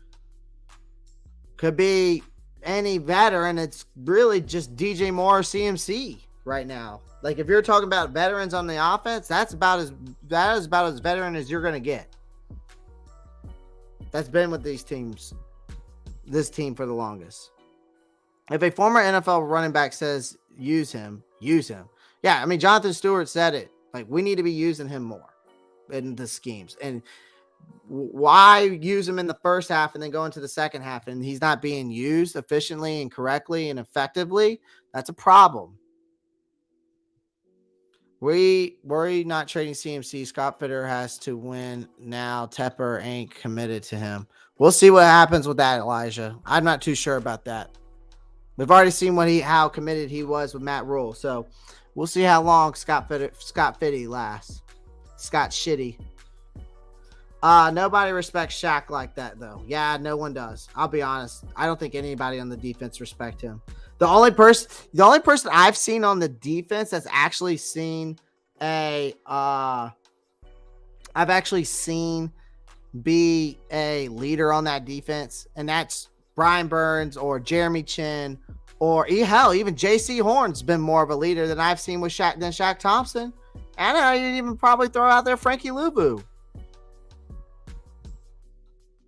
could be any veteran, it's really just DJ Moore or CMC right now. Like, if you're talking about veterans on the offense, that is about as veteran as you're going to get. That's been with this team for the longest. If a former NFL running back says use him, use him. Yeah, I mean, Jonathan Stewart said it. Like, we need to be using him more in the schemes. And why use him in the first half and then go into the second half and he's not being used efficiently and correctly and effectively? That's a problem. We worry not trading CMC. Scott Fitter has to win now. Tepper ain't committed to him. We'll see what happens with that, Elijah. I'm not too sure about that. We've already seen how committed he was with Matt Rule. So we'll see how long Scott Fitty lasts. Scott Shitty. Nobody respects Shaq like that, though. Yeah, no one does. I'll be honest. I don't think anybody on the defense respect him. The only person I've seen on the defense that's actually seen I've actually seen be a leader on that defense, and that's Brian Burns or Jeremy Chin or hell, even J.C. Horn's been more of a leader than I've seen with Shaq Thompson. And I'd even probably throw out there Frankie Luvu.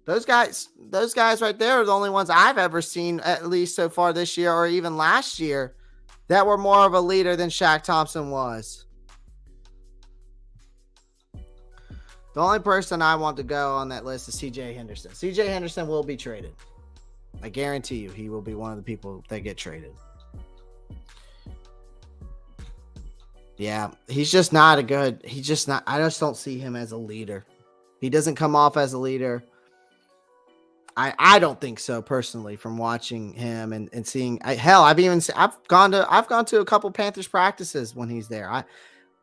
Those guys right there are the only ones I've ever seen, at least so far this year or even last year, that were more of a leader than Shaq Thompson was. The only person I want to go on that list is C.J. Henderson. C.J. Henderson will be traded. I guarantee you he will be one of the people that get traded. Yeah, he's just not I just don't see him as a leader. He doesn't come off as a leader. I don't think so personally from watching him and seeing I've gone to a couple Panthers practices when he's there. I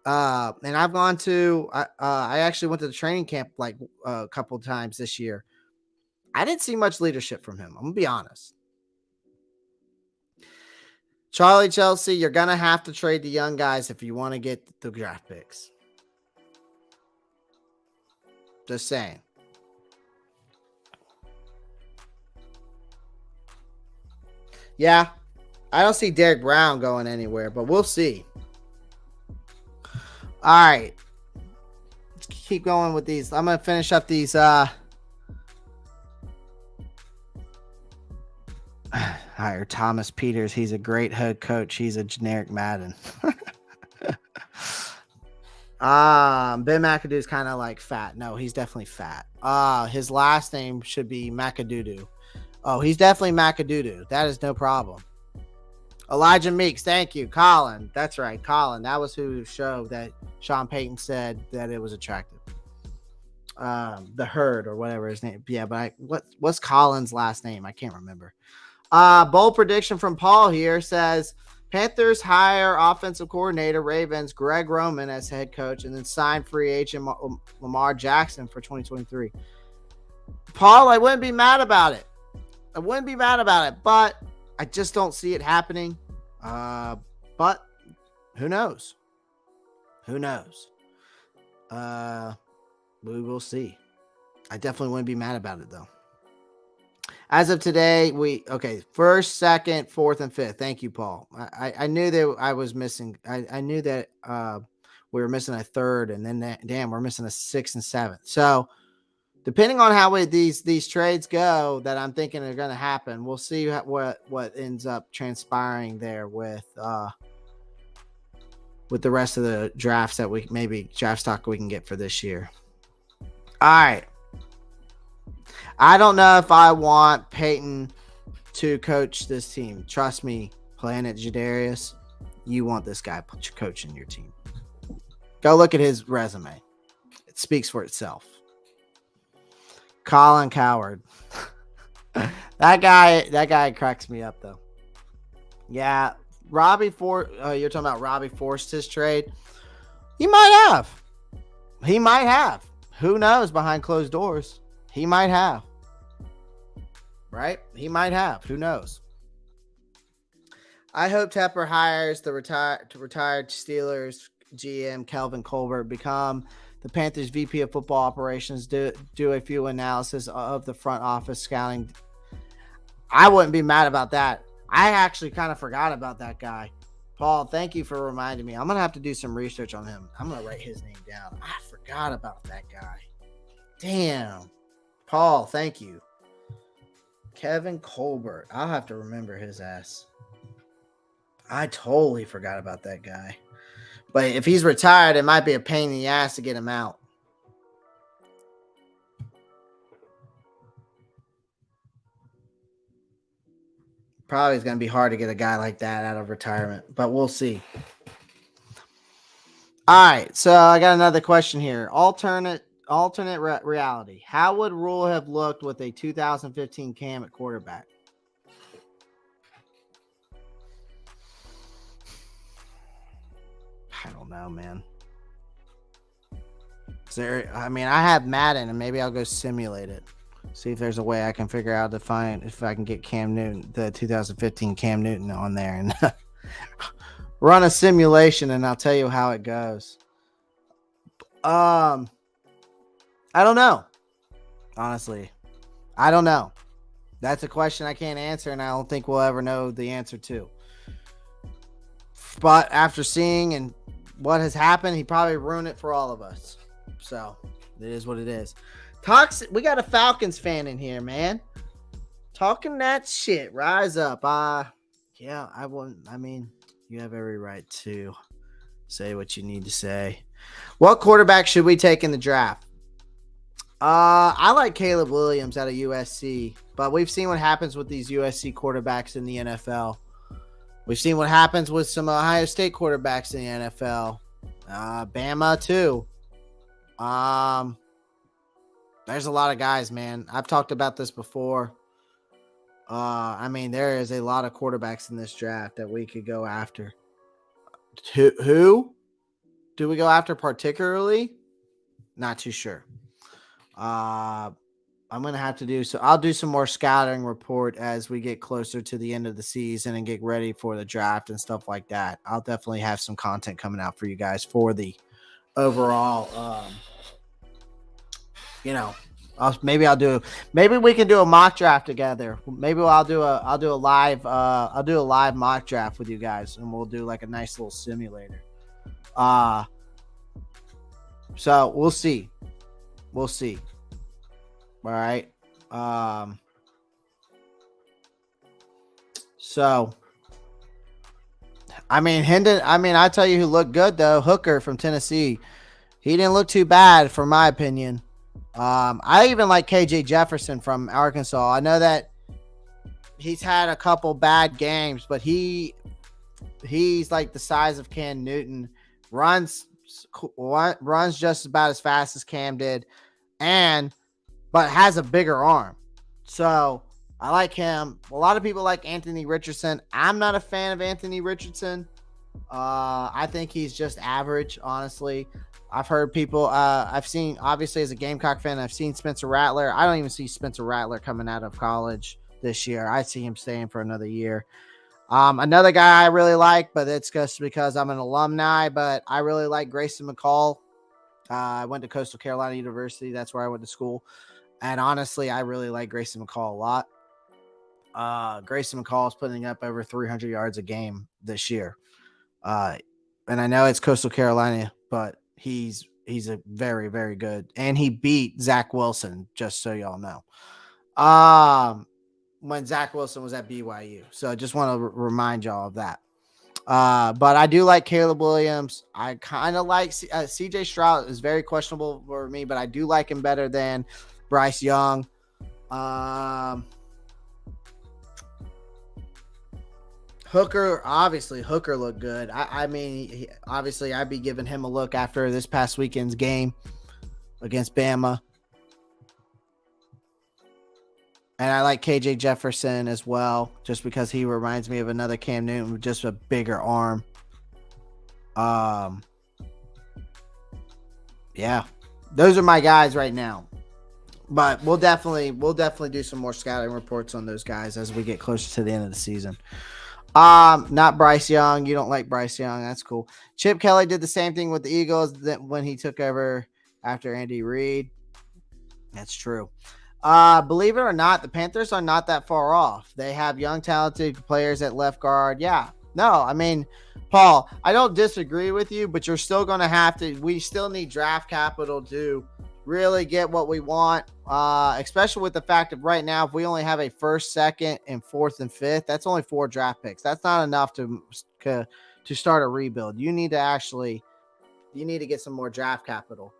actually went to the training camp like a couple times this year. I didn't see much leadership from him. I'm gonna be honest. Charlie Chelsea, you're gonna have to trade the young guys if you want to get the draft picks. Just saying. Yeah, I don't see Derek Brown going anywhere, but we'll see. All right. Let's keep going with these. I'm going to finish up these. Hire Thomas Peters. He's a great head coach. He's a generic Madden. Ben McAdoo is kind of like fat. No, he's definitely fat. His last name should be McAdoo. Oh, he's definitely McAdoo. That is no problem. Elijah Meeks, thank you. Colin, that's right, Colin. That was who showed that Sean Payton said that it was attractive. The Herd or whatever his name. Yeah, but what's Colin's last name? I can't remember. Bold prediction from Paul here says Panthers hire offensive coordinator Ravens Greg Roman as head coach and then sign free agent Lamar Jackson for 2023. Paul, I wouldn't be mad about it. But I just don't see it happening. But Who knows? Who knows? We will see. I definitely wouldn't be mad about it though. As of today, first, second, fourth, and fifth. Thank you, Paul. I knew that I was missing. I knew that we were missing a third, and then we're missing a sixth and seventh. So depending on how these trades go that I'm thinking are going to happen, we'll see what ends up transpiring there with the rest of the drafts that draft stock we can get for this year. All right. I don't know if I want Peyton to coach this team. Trust me, playing at Jadarius, you want this guy coaching your team. Go look at his resume. It speaks for itself. Colin Coward. That guy cracks me up though. Yeah, Robbie you're talking about Robbie forced his trade. He might have. Who knows behind closed doors? He might have. Right? He might have. Who knows? I hope Tepper hires the retired Steelers GM Kelvin Colbert, become the Panthers VP of football operations, do a few analysis of the front office scouting. I wouldn't be mad about that. I actually kind of forgot about that guy. Paul, thank you for reminding me. I'm going to have to do some research on him. I'm going to write his name down. I forgot about that guy. Damn. Paul, thank you. Kevin Colbert. I'll have to remember his ass. I totally forgot about that guy. But if he's retired, it might be a pain in the ass to get him out. Probably is going to be hard to get a guy like that out of retirement, but we'll see. All right, so I got another question here. Alternate reality. How would Rule have looked with a 2015 Cam at quarterback? I don't know, man. I have Madden, and maybe I'll go simulate it. See if there's a way I can figure out if I can get Cam Newton, the 2015 Cam Newton on there, and run a simulation, and I'll tell you how it goes. I don't know. Honestly, I don't know. That's a question I can't answer, and I don't think we'll ever know the answer to. But after seeing and what has happened, he probably ruined it for all of us. So it is what it is. We got a Falcons fan in here, man. Talking that shit. Rise up. Yeah, I wouldn't. I mean, you have every right to say what you need to say. What quarterback should we take in the draft? I like Caleb Williams out of USC, but we've seen what happens with these USC quarterbacks in the NFL. We've seen what happens with some Ohio State quarterbacks in the NFL. Bama too. There's a lot of guys, man. I've talked about this before. There is a lot of quarterbacks in this draft that we could go after. Who do we go after particularly? Not too sure. I'm going to have to do so. I'll do some more scouting report as we get closer to the end of the season and get ready for the draft and stuff like that. I'll definitely have some content coming out for you guys for the overall, maybe we can do a mock draft together. Maybe I'll do a live mock draft with you guys, and we'll do like a nice little simulator. So we'll see. All right. Hendon, I tell you who looked good though. Hooker from Tennessee. He didn't look too bad for my opinion. I even like KJ Jefferson from Arkansas. I know that he's had a couple bad games, but he's like the size of Cam Newton. Runs just about as fast as Cam did, but has a bigger arm. So I like him. A lot of people like Anthony Richardson. I'm not a fan of Anthony Richardson. I think he's just average, honestly. I've heard people, I've seen, obviously as a Gamecock fan, I've seen Spencer Rattler. I don't even see Spencer Rattler coming out of college this year. I see him staying for another year. Another guy I really like, but it's just because I'm an alumni, but I really like Grayson McCall. I went to Coastal Carolina University. That's where I went to school. And honestly, I really like Grayson McCall a lot. Grayson McCall is putting up over 300 yards a game this year. And I know it's Coastal Carolina, but he's a very, very good. And he beat Zach Wilson, just so y'all know. When Zach Wilson was at BYU. So I just want to remind y'all of that. But I do like Caleb Williams. I kind of like CJ Stroud is very questionable for me, but I do like him better than Bryce Young. Hooker looked good. I mean, obviously I'd be giving him a look after this past weekend's game against Bama. And I like KJ Jefferson as well, just because he reminds me of another Cam Newton with just a bigger arm. Yeah, those are my guys right now. But we'll definitely do some more scouting reports on those guys as we get closer to the end of the season. Not Bryce Young. You don't like Bryce Young. That's cool. Chip Kelly did the same thing with the Eagles when he took over after Andy Reid. That's true. Believe it or not, the Panthers are not that far off. They have young, talented players at left guard. Yeah. No, I mean, Paul, I don't disagree with you, but you're still going to have to, we still need draft capital to really get what we want, especially with the fact of right now, if we only have a first, second, and fourth and fifth, that's only 4 draft picks. That's not enough to start a rebuild. You need to get some more draft capital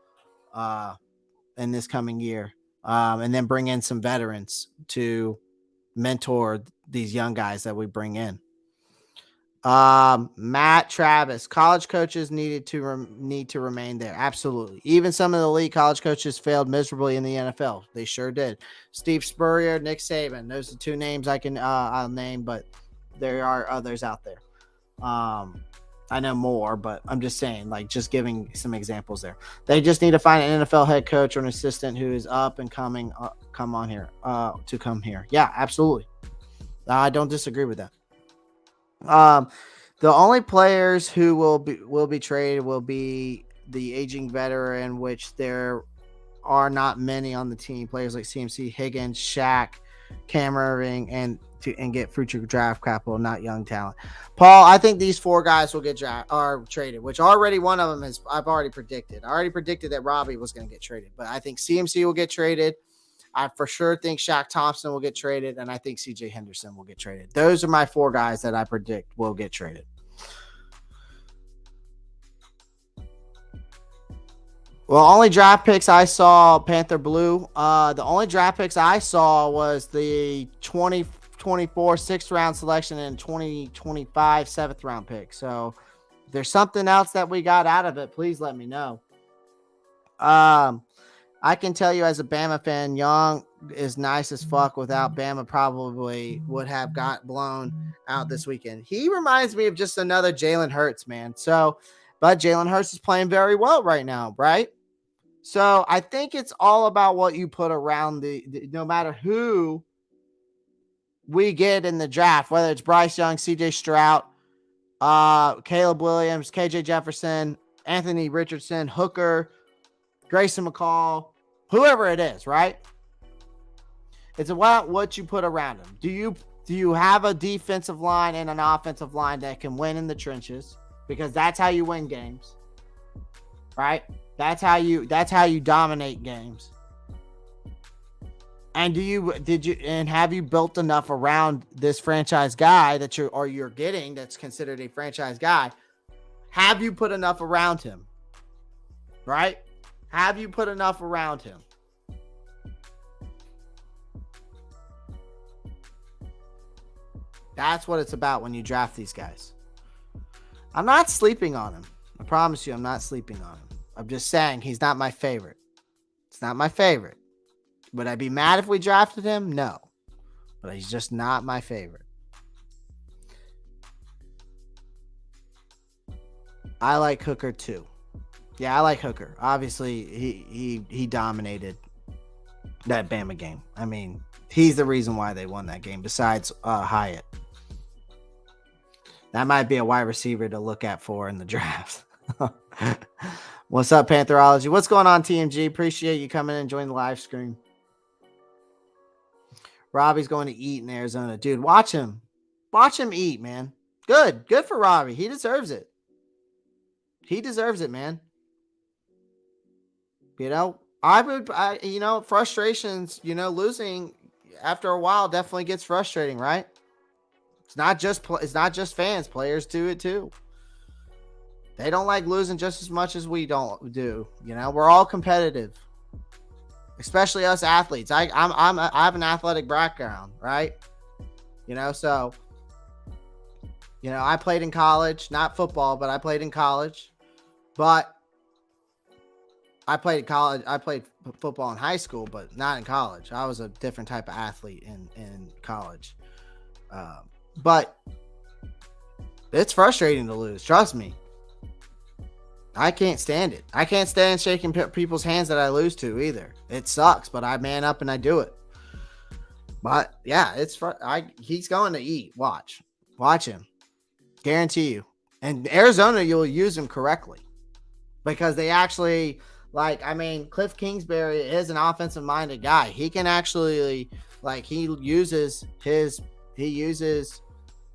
in this coming year. And then bring in some veterans to mentor these young guys that we bring in. Matt Travis, college coaches need to remain there. Absolutely. Even some of the elite college coaches failed miserably in the NFL. They sure did. Steve Spurrier, Nick Saban. Those are 2 names I'll name, but there are others out there. I know more, but I'm just saying, like, just giving some examples there. They just need to find an NFL head coach or an assistant who is up and coming, to come here. Yeah, absolutely. I don't disagree with that. The only players who will be traded will be the aging veteran, which there are not many on the team. Players like CMC, Higgins, Shaq, Cam Irving, and get future draft capital, not young talent. Paul, I think these 4 guys will get traded, which already one of them I've already predicted. I already predicted that Robbie was going to get traded, but I think CMC will get traded. I for sure think Shaq Thompson will get traded, and I think CJ Henderson will get traded. Those are my 4 guys that I predict will get traded. Well, only draft picks I saw, Panther Blue. The only draft picks I saw was the 2024 6th round selection and 2025 7th round pick. So if there's something else that we got out of it, please let me know. I can tell you as a Bama fan, Young is nice as fuck. Without Bama, probably would have got blown out this weekend. He reminds me of just another Jalen Hurts, man. But Jalen Hurts is playing very well right now, right? So I think it's all about what you put around the no matter who we get in the draft, whether it's Bryce Young, CJ Stroud, Caleb Williams, KJ Jefferson, Anthony Richardson, Hooker, Grayson McCall, whoever it is, right? It's about what you put around them. Do you have a defensive line and an offensive line that can win in the trenches? Because that's how you win games, right? That's how you dominate games. And have you built enough around this franchise guy that you're getting that's considered a franchise guy? Have you put enough around him? Right? Have you put enough around him? That's what it's about when you draft these guys. I'm not sleeping on him. I promise you I'm not sleeping on him. I'm just saying he's not my favorite. It's not my favorite. Would I be mad if we drafted him? No. But he's just not my favorite. I like Hooker too. Yeah, I like Hooker. Obviously, he dominated that Bama game. I mean, he's the reason why they won that game, besides Hyatt. That might be a wide receiver to look at for in the draft. What's up, Pantherology? What's going on, TMG? Appreciate you coming in and joining the live stream. Robbie's going to eat in Arizona. Dude, watch him. Watch him eat, man. Good. Good for Robbie. He deserves it. He deserves it, man. You know, frustrations, losing after a while definitely gets frustrating, right? It's not just fans. Players do it too. They don't like losing just as much as we do. We're all competitive, especially us athletes. I have an athletic background, right? So I played in college, not football, but I played in college. But I played football in high school, but not in college. I was a different type of athlete in college. But it's frustrating to lose. Trust me. I can't stand it. I can't stand shaking people's hands that I lose to either. It sucks, but I man up and I do it. But yeah, he's going to eat. Watch him. Guarantee you. And Arizona, you'll use him correctly because they actually Cliff Kingsbury is an offensive minded guy. He can actually he uses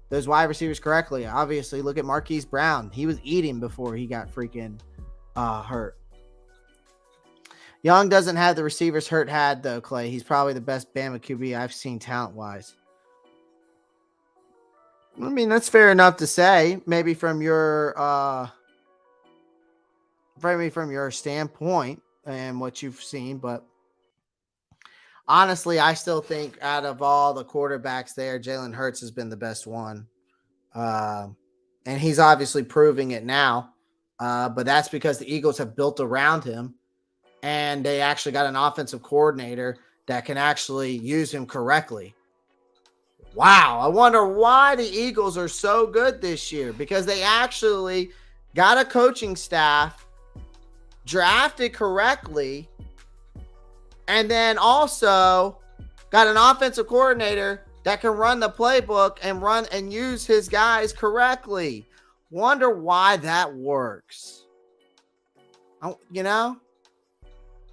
those wide receivers correctly. Obviously, look at Marquise Brown. He was eating before he got freaking hurt. Young doesn't have the receivers Hurt had, though, Clay. He's probably the best Bama QB I've seen talent-wise. I mean, that's fair enough to say. Maybe from your standpoint and what you've seen, but honestly, I still think out of all the quarterbacks there, Jalen Hurts has been the best one. And he's obviously proving it now. But that's because the Eagles have built around him and they actually got an offensive coordinator that can actually use him correctly. Wow. I wonder why the Eagles are so good this year, because they actually got a coaching staff, drafted correctly, and then also got an offensive coordinator that can run the playbook and use his guys correctly. Wonder why that works.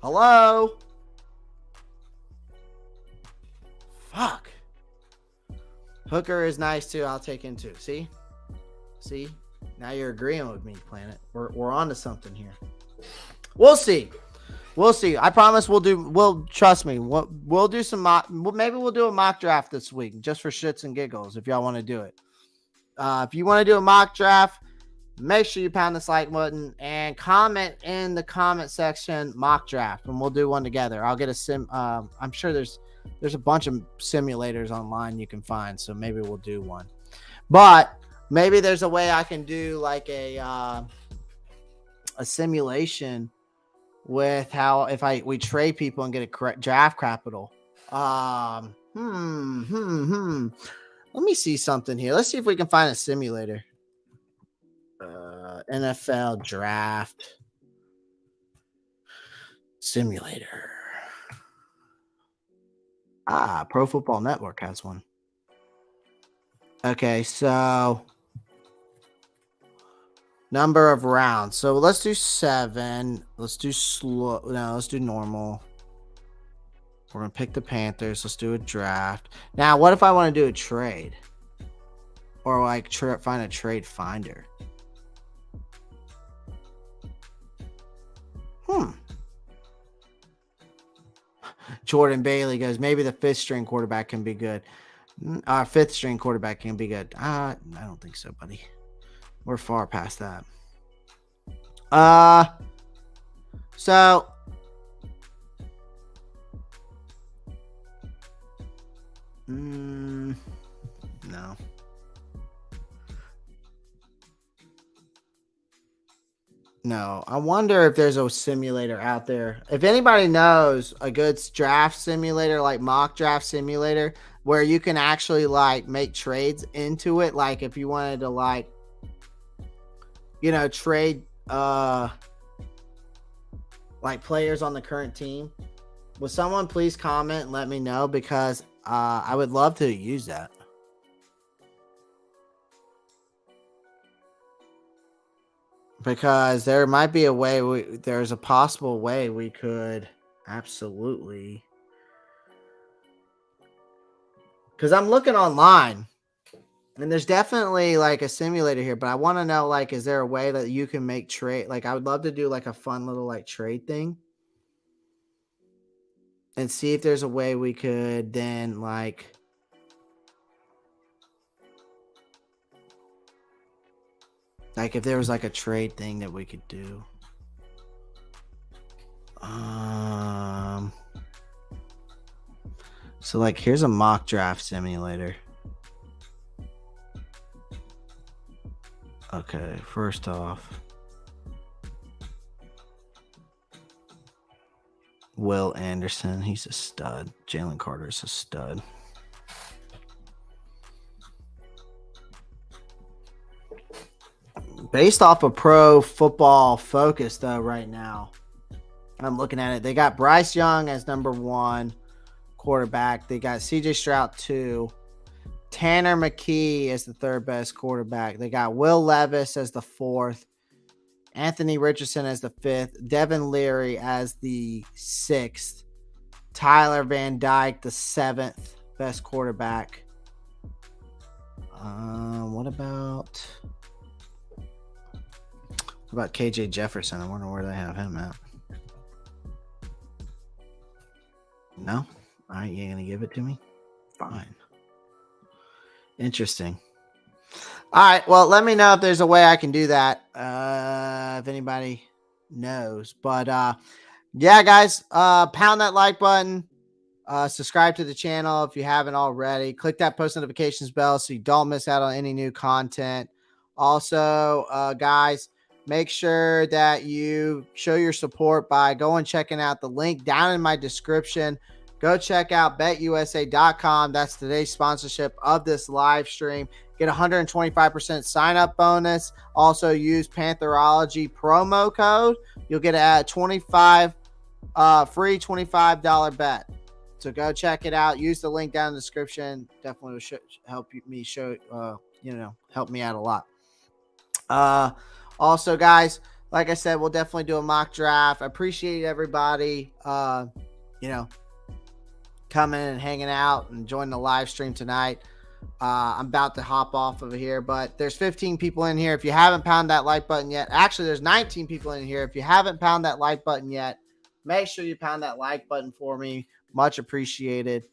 Hello? Fuck. Hooker is nice too. I'll take him too. See? Now you're agreeing with me, Planet. We're on to something here. We'll see. I promise trust me. We'll do some maybe we'll do a mock draft this week just for shits and giggles if y'all want to do it. If you want to do a mock draft, make sure you pound the like button and comment in the comment section mock draft, and we'll do one together. I'll get a I'm sure there's a bunch of simulators online you can find, so maybe we'll do one. But maybe there's a way I can do like a simulation with how we trade people and get a correct draft capital. Let me see something here. Let's see if we can find a simulator. NFL draft simulator. Pro Football Network has one. Okay, so number of rounds. So let's do 7. Let's do slow. No, let's do normal. We're going to pick the Panthers. Let's do a draft. Now, what if I want to do a trade? Or find a trade finder? Jordan Bailey goes, maybe the 5th string quarterback can be good. Our 5th string quarterback can be good. I don't think so, buddy. We're far past that. So no. No, I wonder if there's a simulator out there. If anybody knows a good draft simulator, like mock draft simulator, where you can actually make trades into it. Like if you wanted to trade players on the current team. Will someone please comment and let me know, because I would love to use that. because there might be a way. There's a possible way we could absolutely. Because I'm looking online, and there's definitely like a simulator here, but I want to know, like, is there a way that you can make trade? Like, I would love to do like a fun little like trade thing and see if there's a way we could then like if there was like a trade thing that we could do. So like here's a mock draft simulator. Okay, first off, Will Anderson, he's a stud. Jalen Carter's a stud. Based off of Pro Football Focus, though, right now, I'm looking at it. They got Bryce Young as number 1 quarterback. They got CJ Stroud 2. Tanner McKee is the 3rd best quarterback. They got Will Levis as the 4th. Anthony Richardson as the 5th. Devin Leary as the 6th. Tyler Van Dyke, the 7th best quarterback. What about KJ Jefferson? I wonder where they have him at. No? All right, you gonna give it to me? Fine. Interesting. All right, well, let me know if there's a way I can do that. If anybody knows. But yeah, guys, pound that like button. Subscribe to the channel if you haven't already. Click that post notifications bell so you don't miss out on any new content. Also, guys, make sure that you show your support by going checking out the link down in my description. Go check out betusa.com. That's today's sponsorship of this live stream. Get 125% sign up bonus. Also use Pantherology promo code. You'll get a free $25 bet. So go check it out. Use the link down in the description. Definitely will help me help me out a lot. Also, guys, like I said, we'll definitely do a mock draft. I appreciate everybody, coming and hanging out and joining the live stream tonight. I'm about to hop off of here, but there's 15 people in here. If you haven't pounded that like button yet, actually, there's 19 people in here. If you haven't pounded that like button yet, make sure you pound that like button for me. Much appreciated.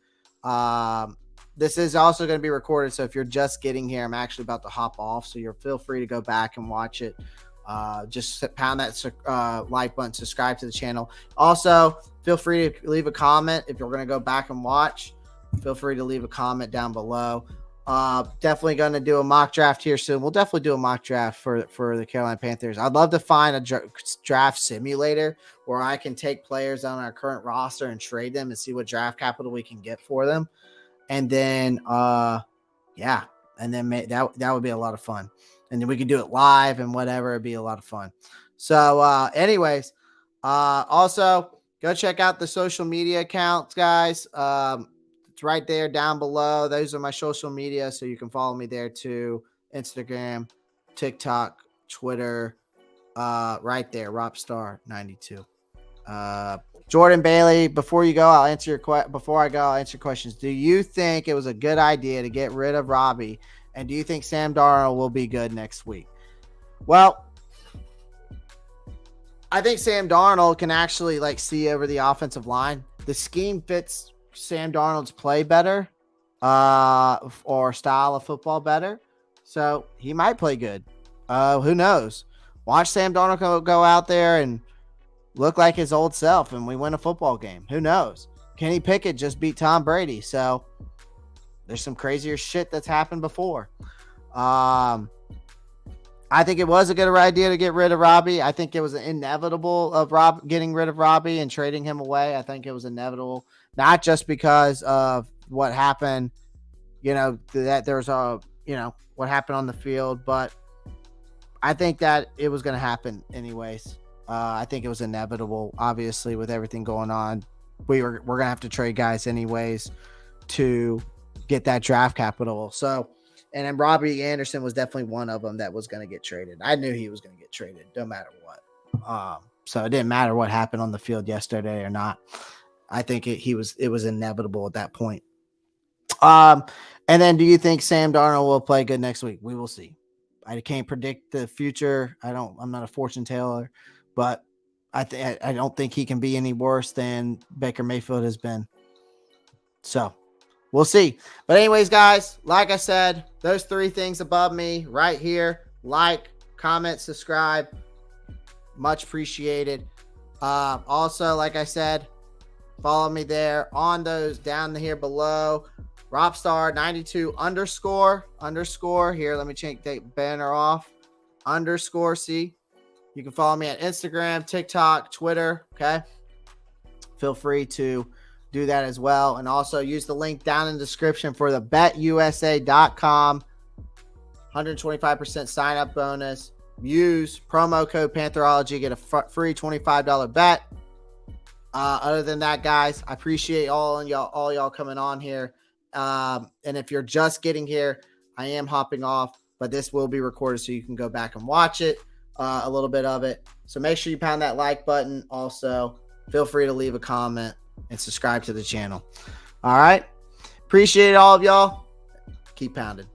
This is also going to be recorded, so if you're just getting here, I'm actually about to hop off, so you're feel free to go back and watch it. Just pound that like button, subscribe to the channel. Also, feel free to leave a comment if you're going to go back and watch. Feel free to leave a comment down below. Definitely going to do a mock draft here soon. We'll definitely do a mock draft for the Carolina Panthers. I'd love to find a draft simulator where I can take players on our current roster and trade them and see what draft capital we can get for them. And then, that would be a lot of fun. And then we could do it live and whatever. It'd be a lot of fun. So, anyways, also go check out the social media accounts, guys. It's right there down below. Those are my social media, so you can follow me there too. Instagram, TikTok, Twitter, right there, Roppstar92. Jordan Bailey, before I go, I'll answer your questions. Do you think it was a good idea to get rid of Robbie? And do you think Sam Darnold will be good next week? Well, I think Sam Darnold can actually see over the offensive line. The scheme fits Sam Darnold's play better, or style of football better. So he might play good. Who knows? Watch Sam Darnold go out there and look like his old self and we win a football game. Who knows? Kenny Pickett just beat Tom Brady. So there's some crazier shit that's happened before. I think it was a good idea to get rid of Robbie. I think it was inevitable of getting rid of Robbie and trading him away. I think it was inevitable, not just because of what happened, that there's what happened on the field, but I think that it was going to happen anyways. I think it was inevitable, obviously, with everything going on. We're going to have to trade guys anyways to get that draft capital. So And then Robbie Anderson was definitely one of them that was going to get traded. I knew he was going to get traded no matter what. So it didn't matter what happened on the field yesterday or not. I think it was inevitable at that point. And then do you think Sam Darnold will play good next week? We will see. I can't predict the future. I'm not a fortune teller, but I don't think he can be any worse than Baker Mayfield has been. So we'll see. But anyways, guys, like I said, those 3 things above me right here, like, comment, subscribe, much appreciated. Also, like I said, follow me there on those down here below. Roppstar 92 _ here. Let me take that banner off. _ see. You can follow me at Instagram, TikTok, Twitter. Okay. Feel free to do that as well. And also use the link down in the description for the betusa.com 125% sign up bonus. Use promo code Pantherology, get a free $25 bet. Other than that, guys, I appreciate all y'all coming on here. And if you're just getting here, I am hopping off, but this will be recorded so you can go back and watch it, a little bit of it. So make sure you pound that like button. Also, feel free to leave a comment and subscribe to the channel. All right. Appreciate all of y'all. Keep pounding.